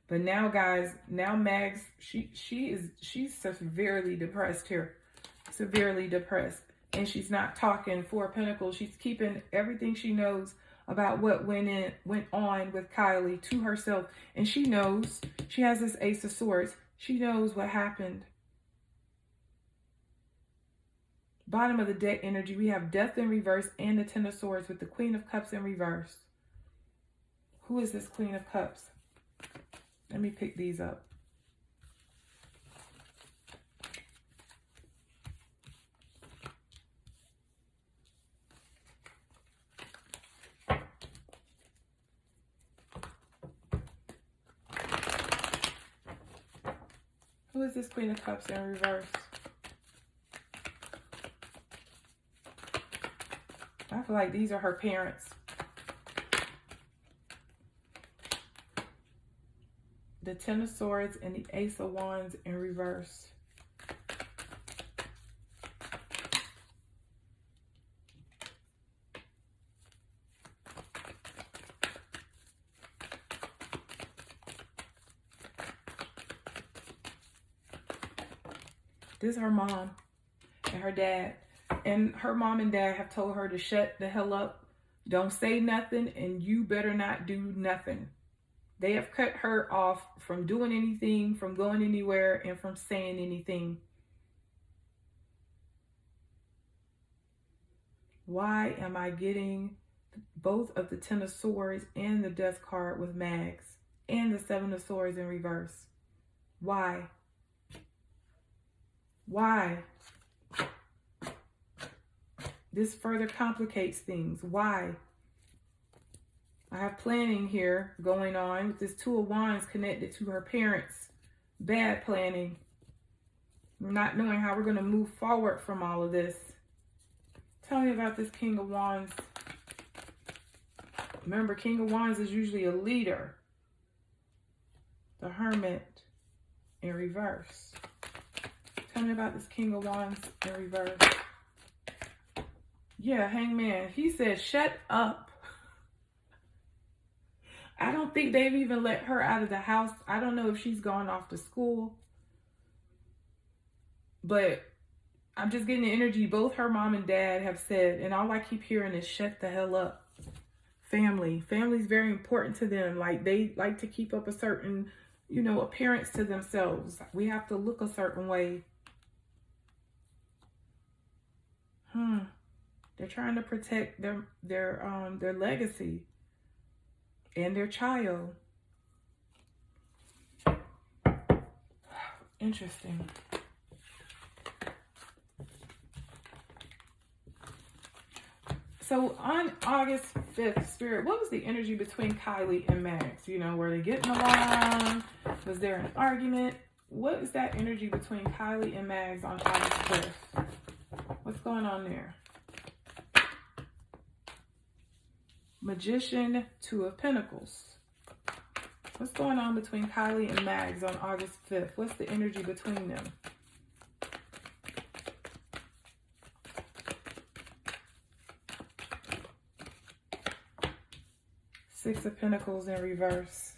But now, guys, now Mags, she's severely depressed here. Severely depressed. And she's not talking Four of Pentacles. She's keeping everything she knows about what went on with Kiely to herself. And she knows She has this Ace of Swords. She knows what happened. Bottom of the deck energy, we have Death in reverse and the Ten of Swords with the Queen of Cups in reverse. Who is this Queen of Cups? Let me pick these up. Who is this Queen of Cups in reverse? I feel like these are her parents. The Ten of Swords and the Ace of Wands in reverse. This is her mom and her dad. And her mom and dad have told her to shut the hell up. Don't say nothing, and you better not do nothing. They have cut her off from doing anything, from going anywhere, and from saying anything. Why am I getting both of the Ten of Swords and the Death card with Mags and the Seven of Swords in reverse? Why? Why? This further complicates things. Why? I have planning here going on with this Two of Wands connected to her parents. Bad planning. Not knowing how we're going to move forward from all of this. Tell me about this King of Wands. Remember, King of Wands is usually a leader. The Hermit in reverse. Tell me about this King of Wands in reverse. Yeah, Hangman. He said, shut up. I don't think they've even let her out of the house. I don't know if she's gone off to school. But I'm just getting the energy both her mom and dad have said. And all I keep hearing is shut the hell up. Family. Family's very important to them. Like, they like to keep up a certain, appearance to themselves. We have to look a certain way. They're trying to protect their legacy and their child. Interesting. So on August 5th, Spirit, what was the energy between Kiely and Max? Were they getting along? Was there an argument? What is that energy between Kiely and Max on August 5th? What's going on there? Magician, Two of Pentacles. What's going on between Kiely and Mags on August 5th? What's the energy between them? Six of Pentacles in reverse.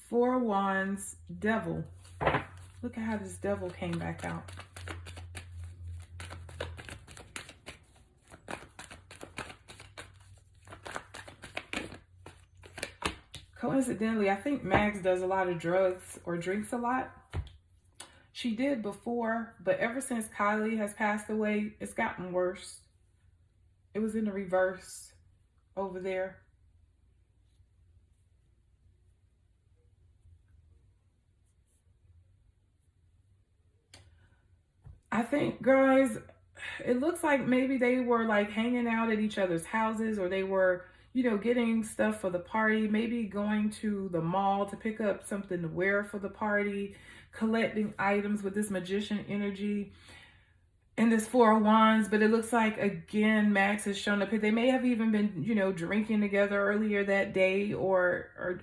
Four of Wands, Devil. Look at how this Devil came back out. Coincidentally, I think Mags does a lot of drugs or drinks a lot. She did before, but ever since Kiely has passed away, it's gotten worse. It was in the reverse over there. I think, guys, it looks like maybe they were like hanging out at each other's houses, or they were, getting stuff for the party, maybe going to the mall to pick up something to wear for the party, collecting items with this Magician energy and this Four of Wands. But it looks like, again, Max has shown up here. They may have even been, drinking together earlier that day or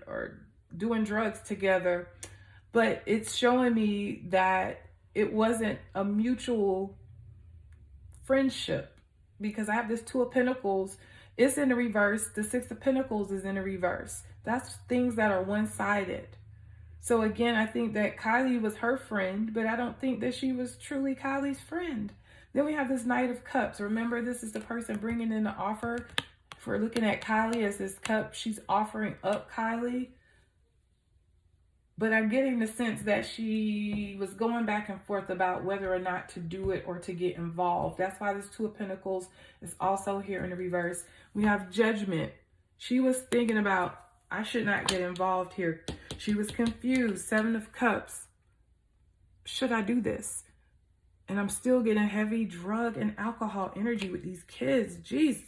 doing drugs together. But it's showing me that it wasn't a mutual friendship, because I have this Two of Pentacles. It's in the reverse. The Six of Pentacles is in the reverse. That's things that are one-sided. So again, I think that Kiely was her friend, but I don't think that she was truly Kiely's friend. Then we have this Knight of Cups. Remember, this is the person bringing in the offer. If we're looking at Kiely as this cup, she's offering up Kiely. But I'm getting the sense that she was going back and forth about whether or not to do it or to get involved. That's why this Two of Pentacles is also here in the reverse. We have Judgment. She was thinking about, I should not get involved here. She was confused. Seven of Cups. Should I do this? And I'm still getting heavy drug and alcohol energy with these kids. Jeez.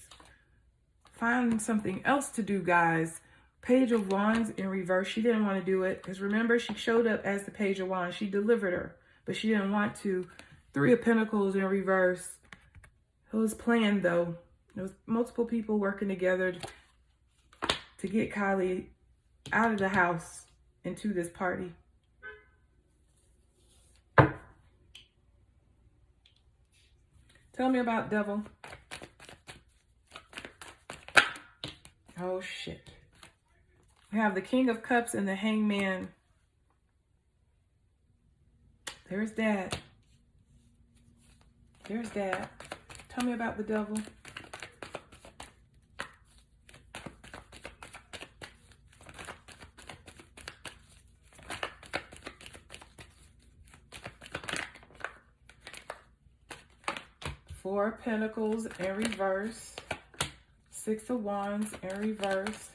Find something else to do, guys. Page of Wands in reverse. She didn't want to do it because remember, she showed up as the Page of Wands. She delivered her, but she didn't want to. Three of Pentacles in reverse. It was planned, though. There was multiple people working together to get Kiely out of the house into this party. Tell me about Devil. Oh, shit. We have the King of Cups and the Hangman. There's Dad. There's Dad. Tell me about the Devil. Four of Pentacles in reverse. Six of Wands in reverse.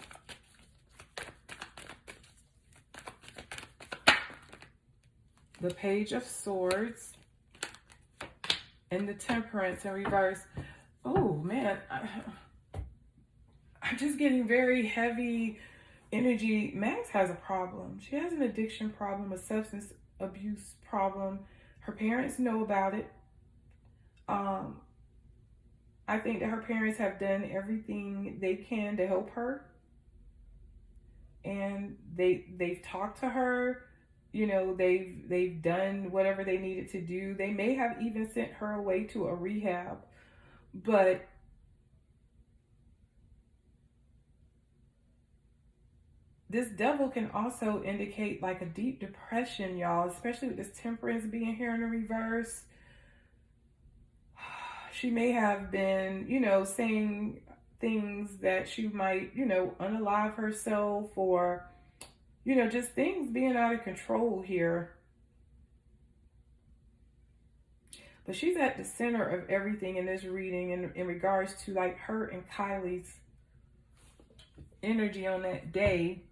The Page of Swords and the Temperance in reverse. Oh man, I'm just getting very heavy energy. Max has a problem. She has an addiction problem, a substance abuse problem. Her parents know about it. I think that her parents have done everything they can to help her, and they've talked to her. You know, they've done whatever they needed to do. They may have even sent her away to a rehab, but this Devil can also indicate like a deep depression, y'all, especially with this Temperance being here in the reverse. She may have been, you know, saying things that she might, you know, unalive herself, or you know, just things being out of control here. But she's at the center of everything in this reading in regards to like her and Kiely's energy on that day.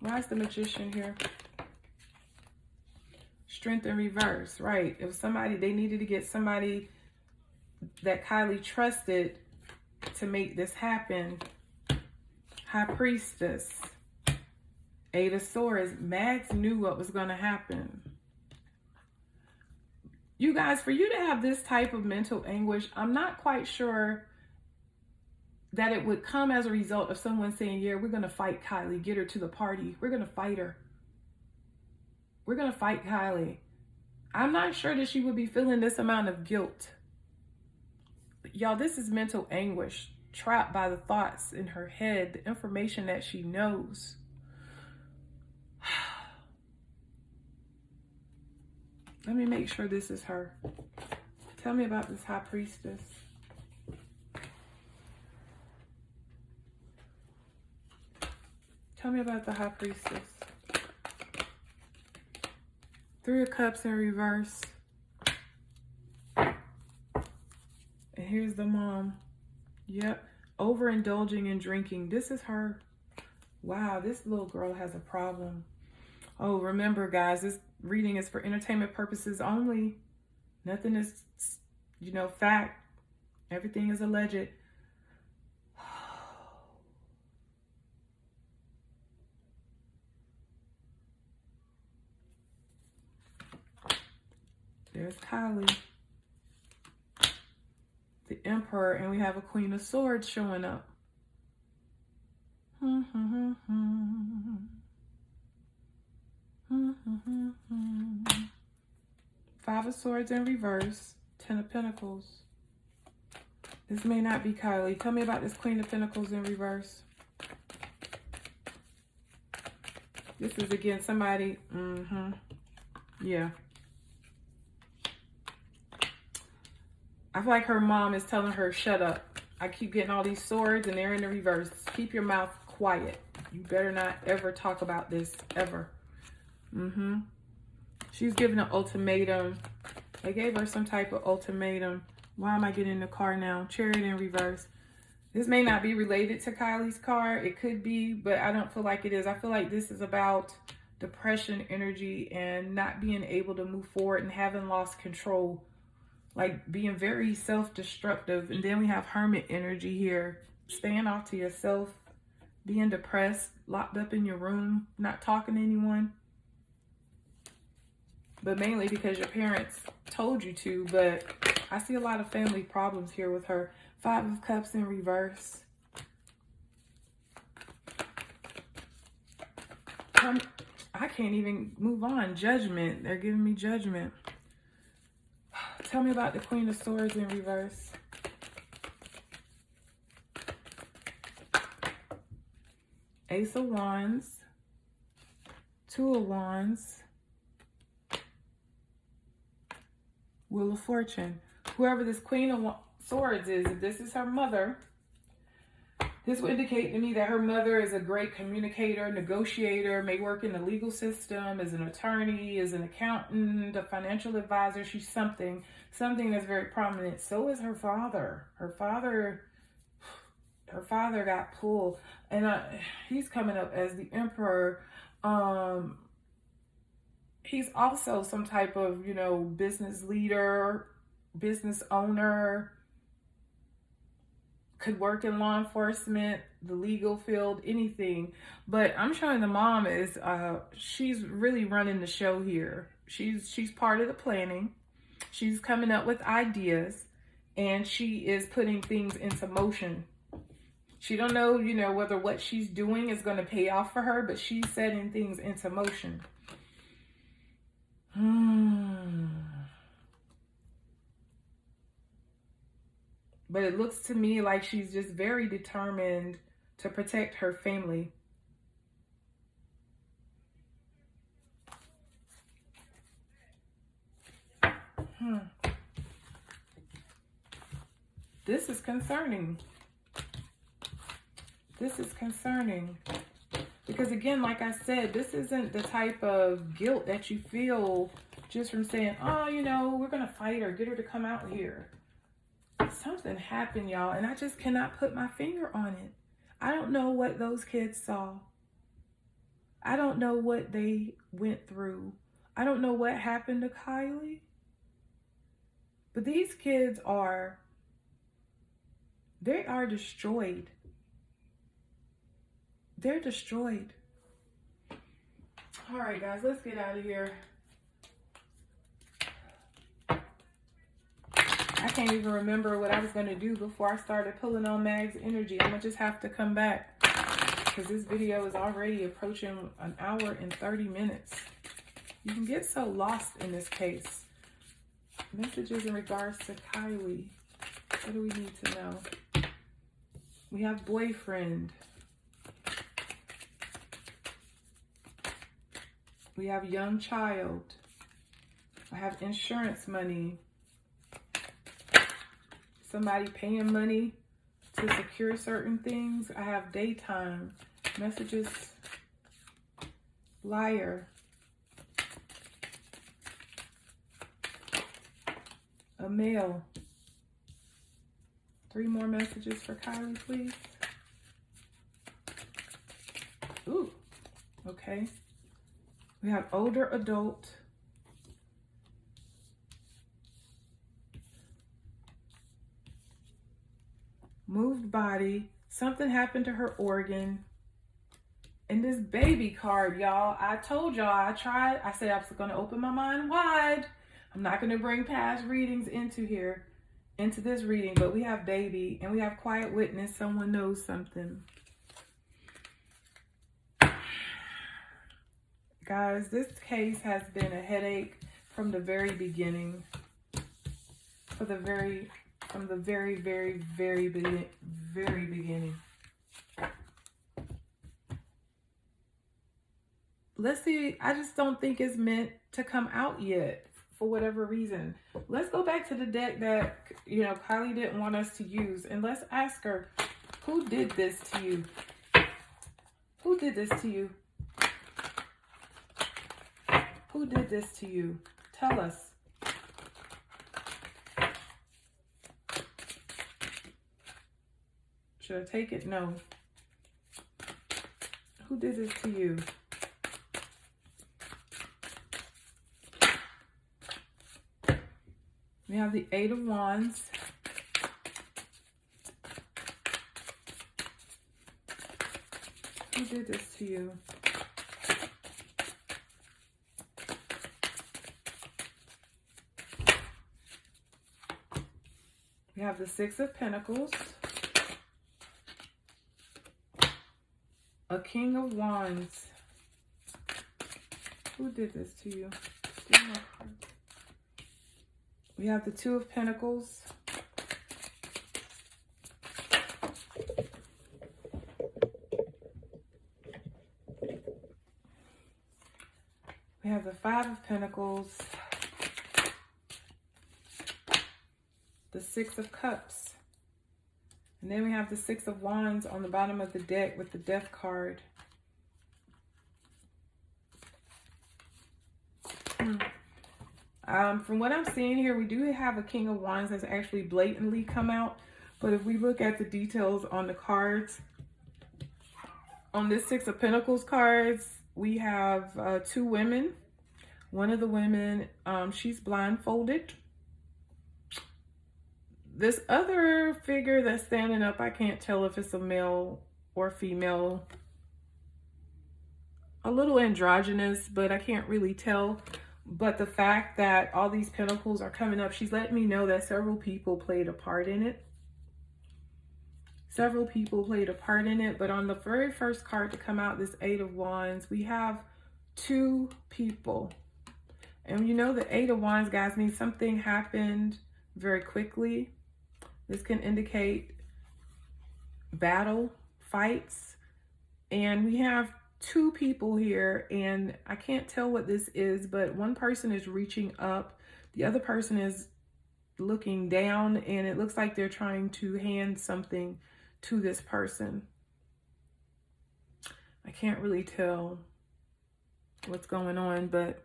Why is the Magician here? Strength in reverse, right. It was somebody, they needed to get somebody that Kiely trusted to make this happen. High Priestess. Eight of Swords. Max knew what was going to happen. You guys, for you to have this type of mental anguish, I'm not quite sure that it would come as a result of someone saying, yeah, we're going to fight Kiely, get her to the party. We're going to fight her. We're going to fight Kiely. I'm not sure that she would be feeling this amount of guilt. Y'all, this is mental anguish, trapped by the thoughts in her head, the information that she knows. Let me make sure this is her. Tell me about this High Priestess. Tell me about the High Priestess. Three of Cups in reverse. And here's the Mom. Yep. Overindulging in drinking. This is her. Wow, this little girl has a problem. Oh, remember, guys, this reading is for entertainment purposes only. Nothing is, you know, fact. Everything is alleged. There's Kiely, the Emperor, and we have a Queen of Swords showing up. Five of Swords in reverse. Ten of Pentacles. This may not be Kiely. Tell me about this Queen of Pentacles in reverse. This is, again, somebody, yeah. I feel like her mom is telling her, shut up. I keep getting all these swords and they're in the reverse. Keep your mouth quiet. You better not ever talk about this, ever. She's giving an ultimatum. They gave her some type of ultimatum. Why am I getting in the car now? Chariot in reverse. This may not be related to Kiely's card. It could be, but I don't feel like it is. I feel like this is about depression energy and not being able to move forward and having lost control. Like being very self-destructive. And then we have Hermit energy here. Staying off to yourself. Being depressed. Locked up in your room. Not talking to anyone. But mainly because your parents told you to. But I see a lot of family problems here with her. 5 of Cups in reverse. I can't even move on. Judgment. They're giving me judgment. Tell me about the Queen of Swords in reverse. Ace of Wands. 2 of Wands. Wheel of Fortune. Whoever this Queen of Swords is, if this is her mother, this would indicate to me that her mother is a great communicator, negotiator, may work in the legal system, is an attorney, is an accountant, a financial advisor. She's something that's very prominent. So is her father. Her father got pulled, and he's coming up as the Emperor. He's also some type of, business leader, business owner, could work in law enforcement, the legal field, anything. But I'm showing the mom is, she's really running the show here. She's part of the planning. She's coming up with ideas, and she is putting things into motion. She don't know, whether what she's doing is going to pay off for her, but she's setting things into motion. But it looks to me like she's just very determined to protect her family. This is concerning. This is concerning. Because again, like I said, this isn't the type of guilt that you feel just from saying, oh, we're going to fight her, get her to come out here. Something happened, y'all, and I just cannot put my finger on it. I don't know what those kids saw. I don't know what they went through. I don't know what happened to Kiely. But these kids they are destroyed. They're destroyed. All right, guys, let's get out of here. I can't even remember what I was going to do before I started pulling on Mag's energy. I'm going to just have to come back because this video is already approaching 1 hour and 30 minutes. You can get so lost in this case. Messages in regards to Kiely. What do we need to know? We have boyfriend. We have young child. I have insurance money. Somebody paying money to secure certain things. I have daytime. Messages. Liar. A male. 3 more messages for Kiely, please. Ooh. Okay. We have older adult. Moved body. Something happened to her organ. And this baby card, y'all. I told y'all, I said I was going to open my mind wide. I'm not going to bring past readings into this reading, but we have baby and we have quiet witness. Someone knows something. Guys, this case has been a headache from the very beginning. From the very, very beginning. let's see. I just don't think it's meant to come out yet for whatever reason. Let's go back to the deck that, you know, Kiely didn't want us to use. And let's ask her, who did this to you? Who did this to you? Who did this to you? Tell us. Should I take it? No. Who did this to you? We have the Eight of Wands. Who did this to you? We have the Six of Pentacles. A King of Wands. Who did this to you? We have the Two of Pentacles. We have the Five of Pentacles. The Six of Cups. And then we have the Six of Wands on the bottom of the deck with the Death card. From what I'm seeing here, we do have a King of Wands that's actually blatantly come out. But if we look at the details on the cards, on this Six of Pentacles cards, we have two women. One of the women, she's blindfolded. This other figure that's standing up, I can't tell if it's a male or female. A little androgynous, but I can't really tell. But the fact that all these pentacles are coming up, she's letting me know that several people played a part in it. Several people played a part in it. But on the very first card to come out, this Eight of Wands, we have two people. And you know, the Eight of Wands, guys, means something happened very quickly. This can indicate battle, fights. And we have two people here, and I can't tell what this is, but one person is reaching up. The other person is looking down, and it looks like they're trying to hand something to this person. I can't really tell what's going on, but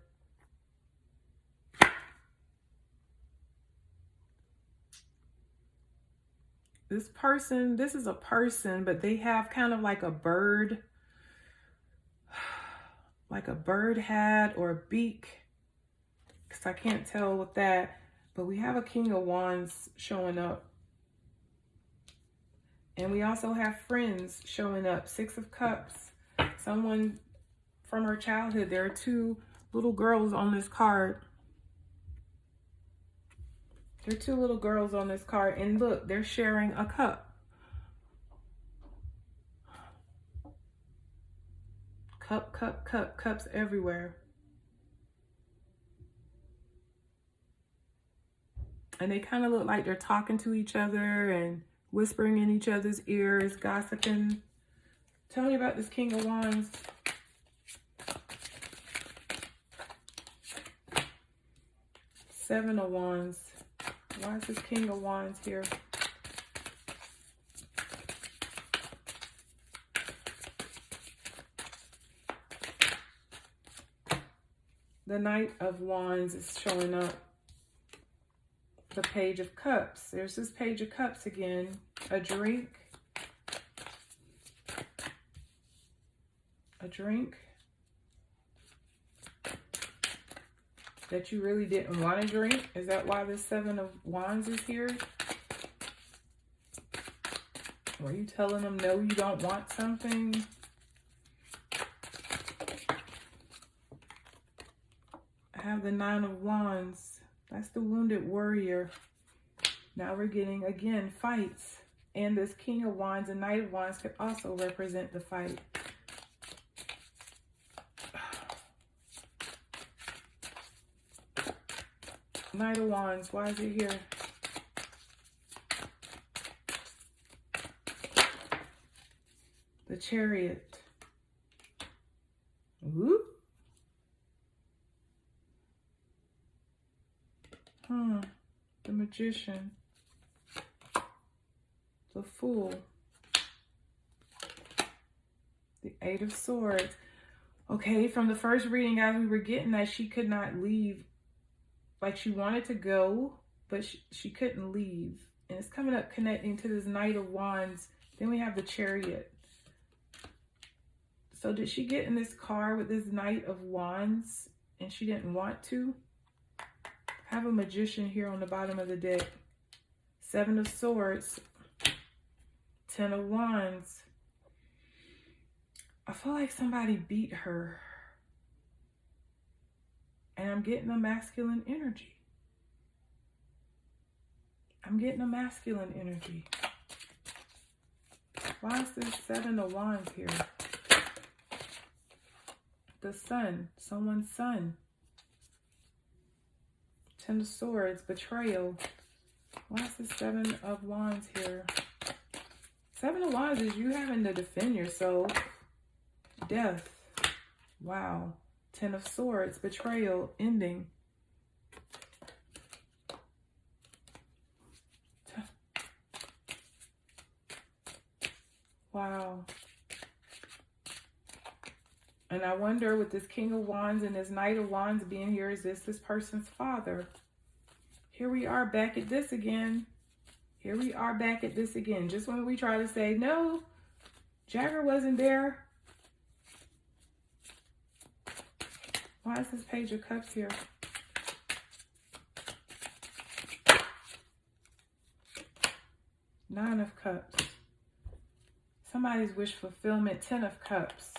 this person, this is a person, but they have kind of like a bird hat or a beak, because I can't tell with that. But we have a King of Wands showing up, and we also have friends showing up. Six of Cups, someone from her childhood. There are two little girls on this card. There are two little girls on this card, and look, they're sharing a cup. Cups everywhere. And they kind of look like they're talking to each other and whispering in each other's ears, gossiping. Tell me about this King of Wands. Seven of Wands. Why is this King of Wands here? The Knight of Wands is showing up. The Page of Cups. There's this Page of Cups again. A drink. A drink that you really didn't want to drink. Is that why the Seven of Wands is here? Were you telling them no, you don't want something? I have the Nine of Wands. That's the wounded warrior. Now we're getting, again, fights. And this King of Wands and Knight of Wands could also represent the fight. Knight of Wands, why is it here? The Chariot. Ooh, The Magician. The Fool. The Eight of Swords. Okay, from the first reading, guys, we were getting that she could not leave. Like, she wanted to go, but she couldn't leave. And it's coming up connecting to this Knight of Wands. Then we have the Chariot. So did she get in this car with this Knight of Wands and she didn't want to? I have a Magician here on the bottom of the deck. Seven of Swords. Ten of Wands. I feel like somebody beat her. And I'm getting a masculine energy. I'm getting a masculine energy. Why is there Seven of Wands here? The Sun. Someone's son. Ten of Swords. Betrayal. Why is the Seven of Wands here? Seven of Wands is you having to defend yourself. Death. Wow. Ten of Swords. Betrayal. Ending. Wow. And I wonder, with this King of Wands and this Knight of Wands being here, is this person's father? Here we are back at this again. Here we are back at this again. Just when we try to say, no, Jagger wasn't there. Why is this Page of Cups here? Nine of Cups. Somebody's wish fulfillment. Ten of Cups.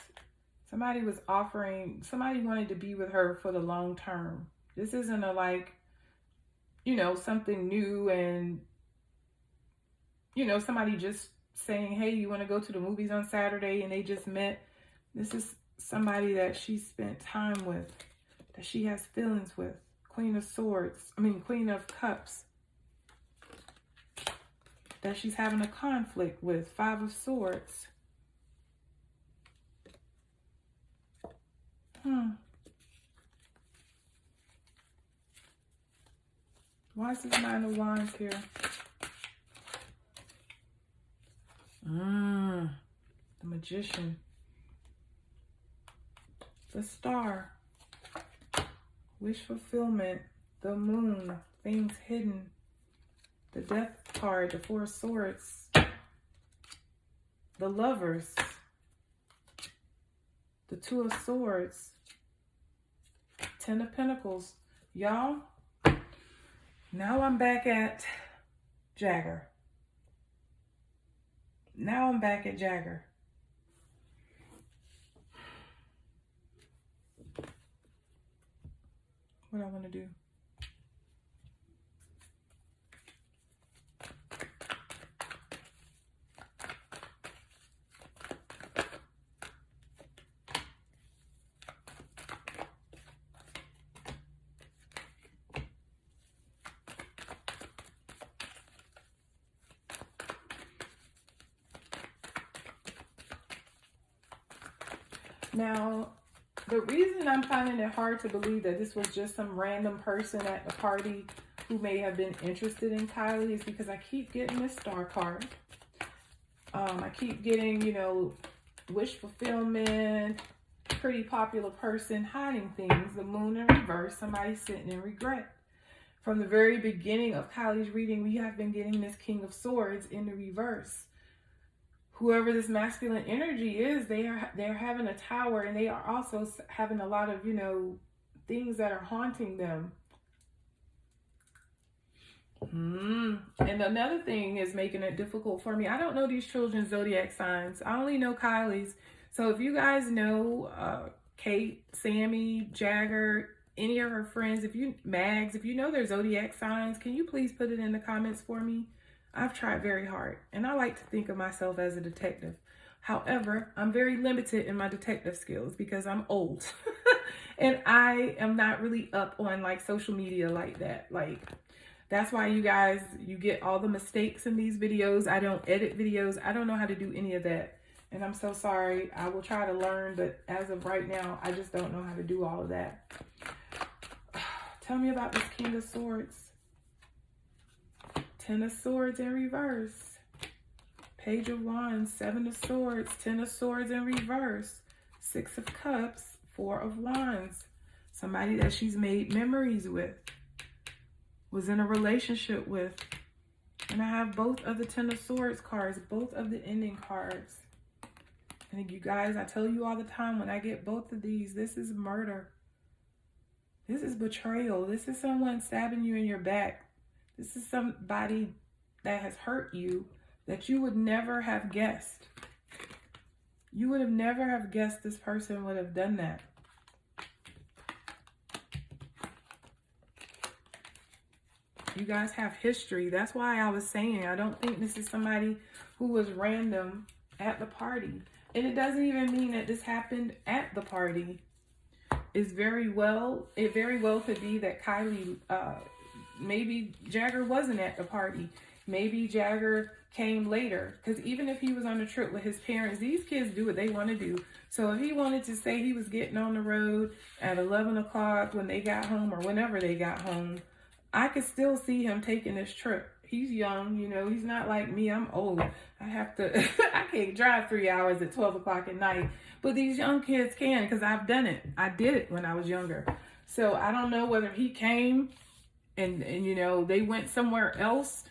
Somebody was offering, somebody wanted to be with her for the long term. This isn't a like, you know, something new and, you know, somebody just saying, hey, you want to go to the movies on Saturday, and they just met. This is somebody that she spent time with, that she has feelings with. Queen of Cups. That she's having a conflict with. Five of Swords. Why is this Nine of Wands here? The Magician. The Star. Wish fulfillment. The Moon. Things hidden. The Death card. The Four of Swords. The Lovers. The Two of Swords. Ten of Pentacles. Y'all, now I'm back at Jagger. Now I'm back at Jagger. What I want to do? Now, the reason I'm finding it hard to believe that this was just some random person at the party who may have been interested in Kiely is because I keep getting this Star card. I keep getting, you know, wish fulfillment, pretty popular person hiding things, the Moon in reverse, somebody sitting in regret. From the very beginning of Kiely's reading, we have been getting this King of Swords in the reverse. Whoever this masculine energy is, they're having a tower, and they are also having a lot of, you know, things that are haunting them. And another thing is making it difficult for me. I don't know these children's zodiac signs. I only know Kiely's. So if you guys know Kate, Sammy, Jagger, any of her friends, Mags, if you know their zodiac signs, can you please put it in the comments for me? I've tried very hard, and I like to think of myself as a detective. However, I'm very limited in my detective skills because I'm old and I am not really up on like social media like that. Like, that's why you guys, you get all the mistakes in these videos. I don't edit videos. I don't know how to do any of that. And I'm so sorry. I will try to learn, but as of right now, I just don't know how to do all of that. Tell me about this King of Swords. Ten of Swords in reverse. Page of Wands, Seven of Swords, Ten of Swords in reverse. Six of Cups, Four of Wands. Somebody that she's made memories with, was in a relationship with. And I have both of the Ten of Swords cards, both of the ending cards. And you guys, I tell you all the time, when I get both of these, this is murder. This is betrayal. This is someone stabbing you in your back. This is somebody that has hurt you that you would never have guessed. You would have never have guessed this person would have done that. You guys have history. That's why I was saying I don't think this is somebody who was random at the party. And it doesn't even mean that this happened at the party. It very well could be that Kiely, maybe Jagger wasn't at the party. Maybe Jagger came later. Because even if he was on a trip with his parents, these kids do what they want to do. So if he wanted to say he was getting on the road at 11 o'clock when they got home or whenever they got home, I could still see him taking this trip. He's young, you know, he's not like me. I'm old. I have to, I can't drive 3 hours at 12 o'clock at night. But these young kids can, because I've done it. I did it when I was younger. So I don't know whether he came and you know, they went somewhere else.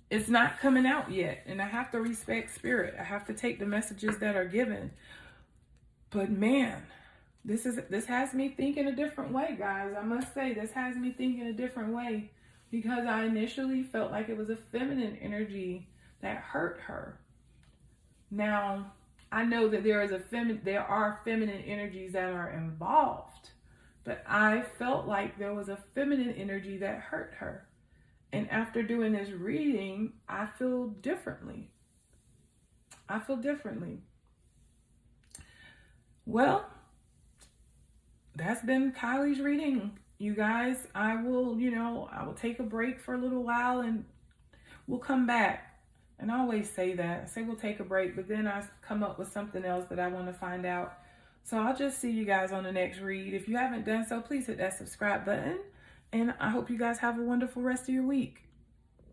It's not coming out yet. And I have to respect spirit. I have to take the messages that are given. But man, this has me thinking a different way, guys. I must say, this has me thinking a different way, because I initially felt like it was a feminine energy that hurt her. Now, I know that there are feminine energies that are involved, but I felt like there was a feminine energy that hurt her. And after doing this reading, I feel differently. I feel differently. Well, that's been Kiely's reading. You guys, I will take a break for a little while and we'll come back. And I always say that. I say we'll take a break, but then I come up with something else that I want to find out. So I'll just see you guys on the next read. If you haven't done so, please hit that subscribe button. And I hope you guys have a wonderful rest of your week.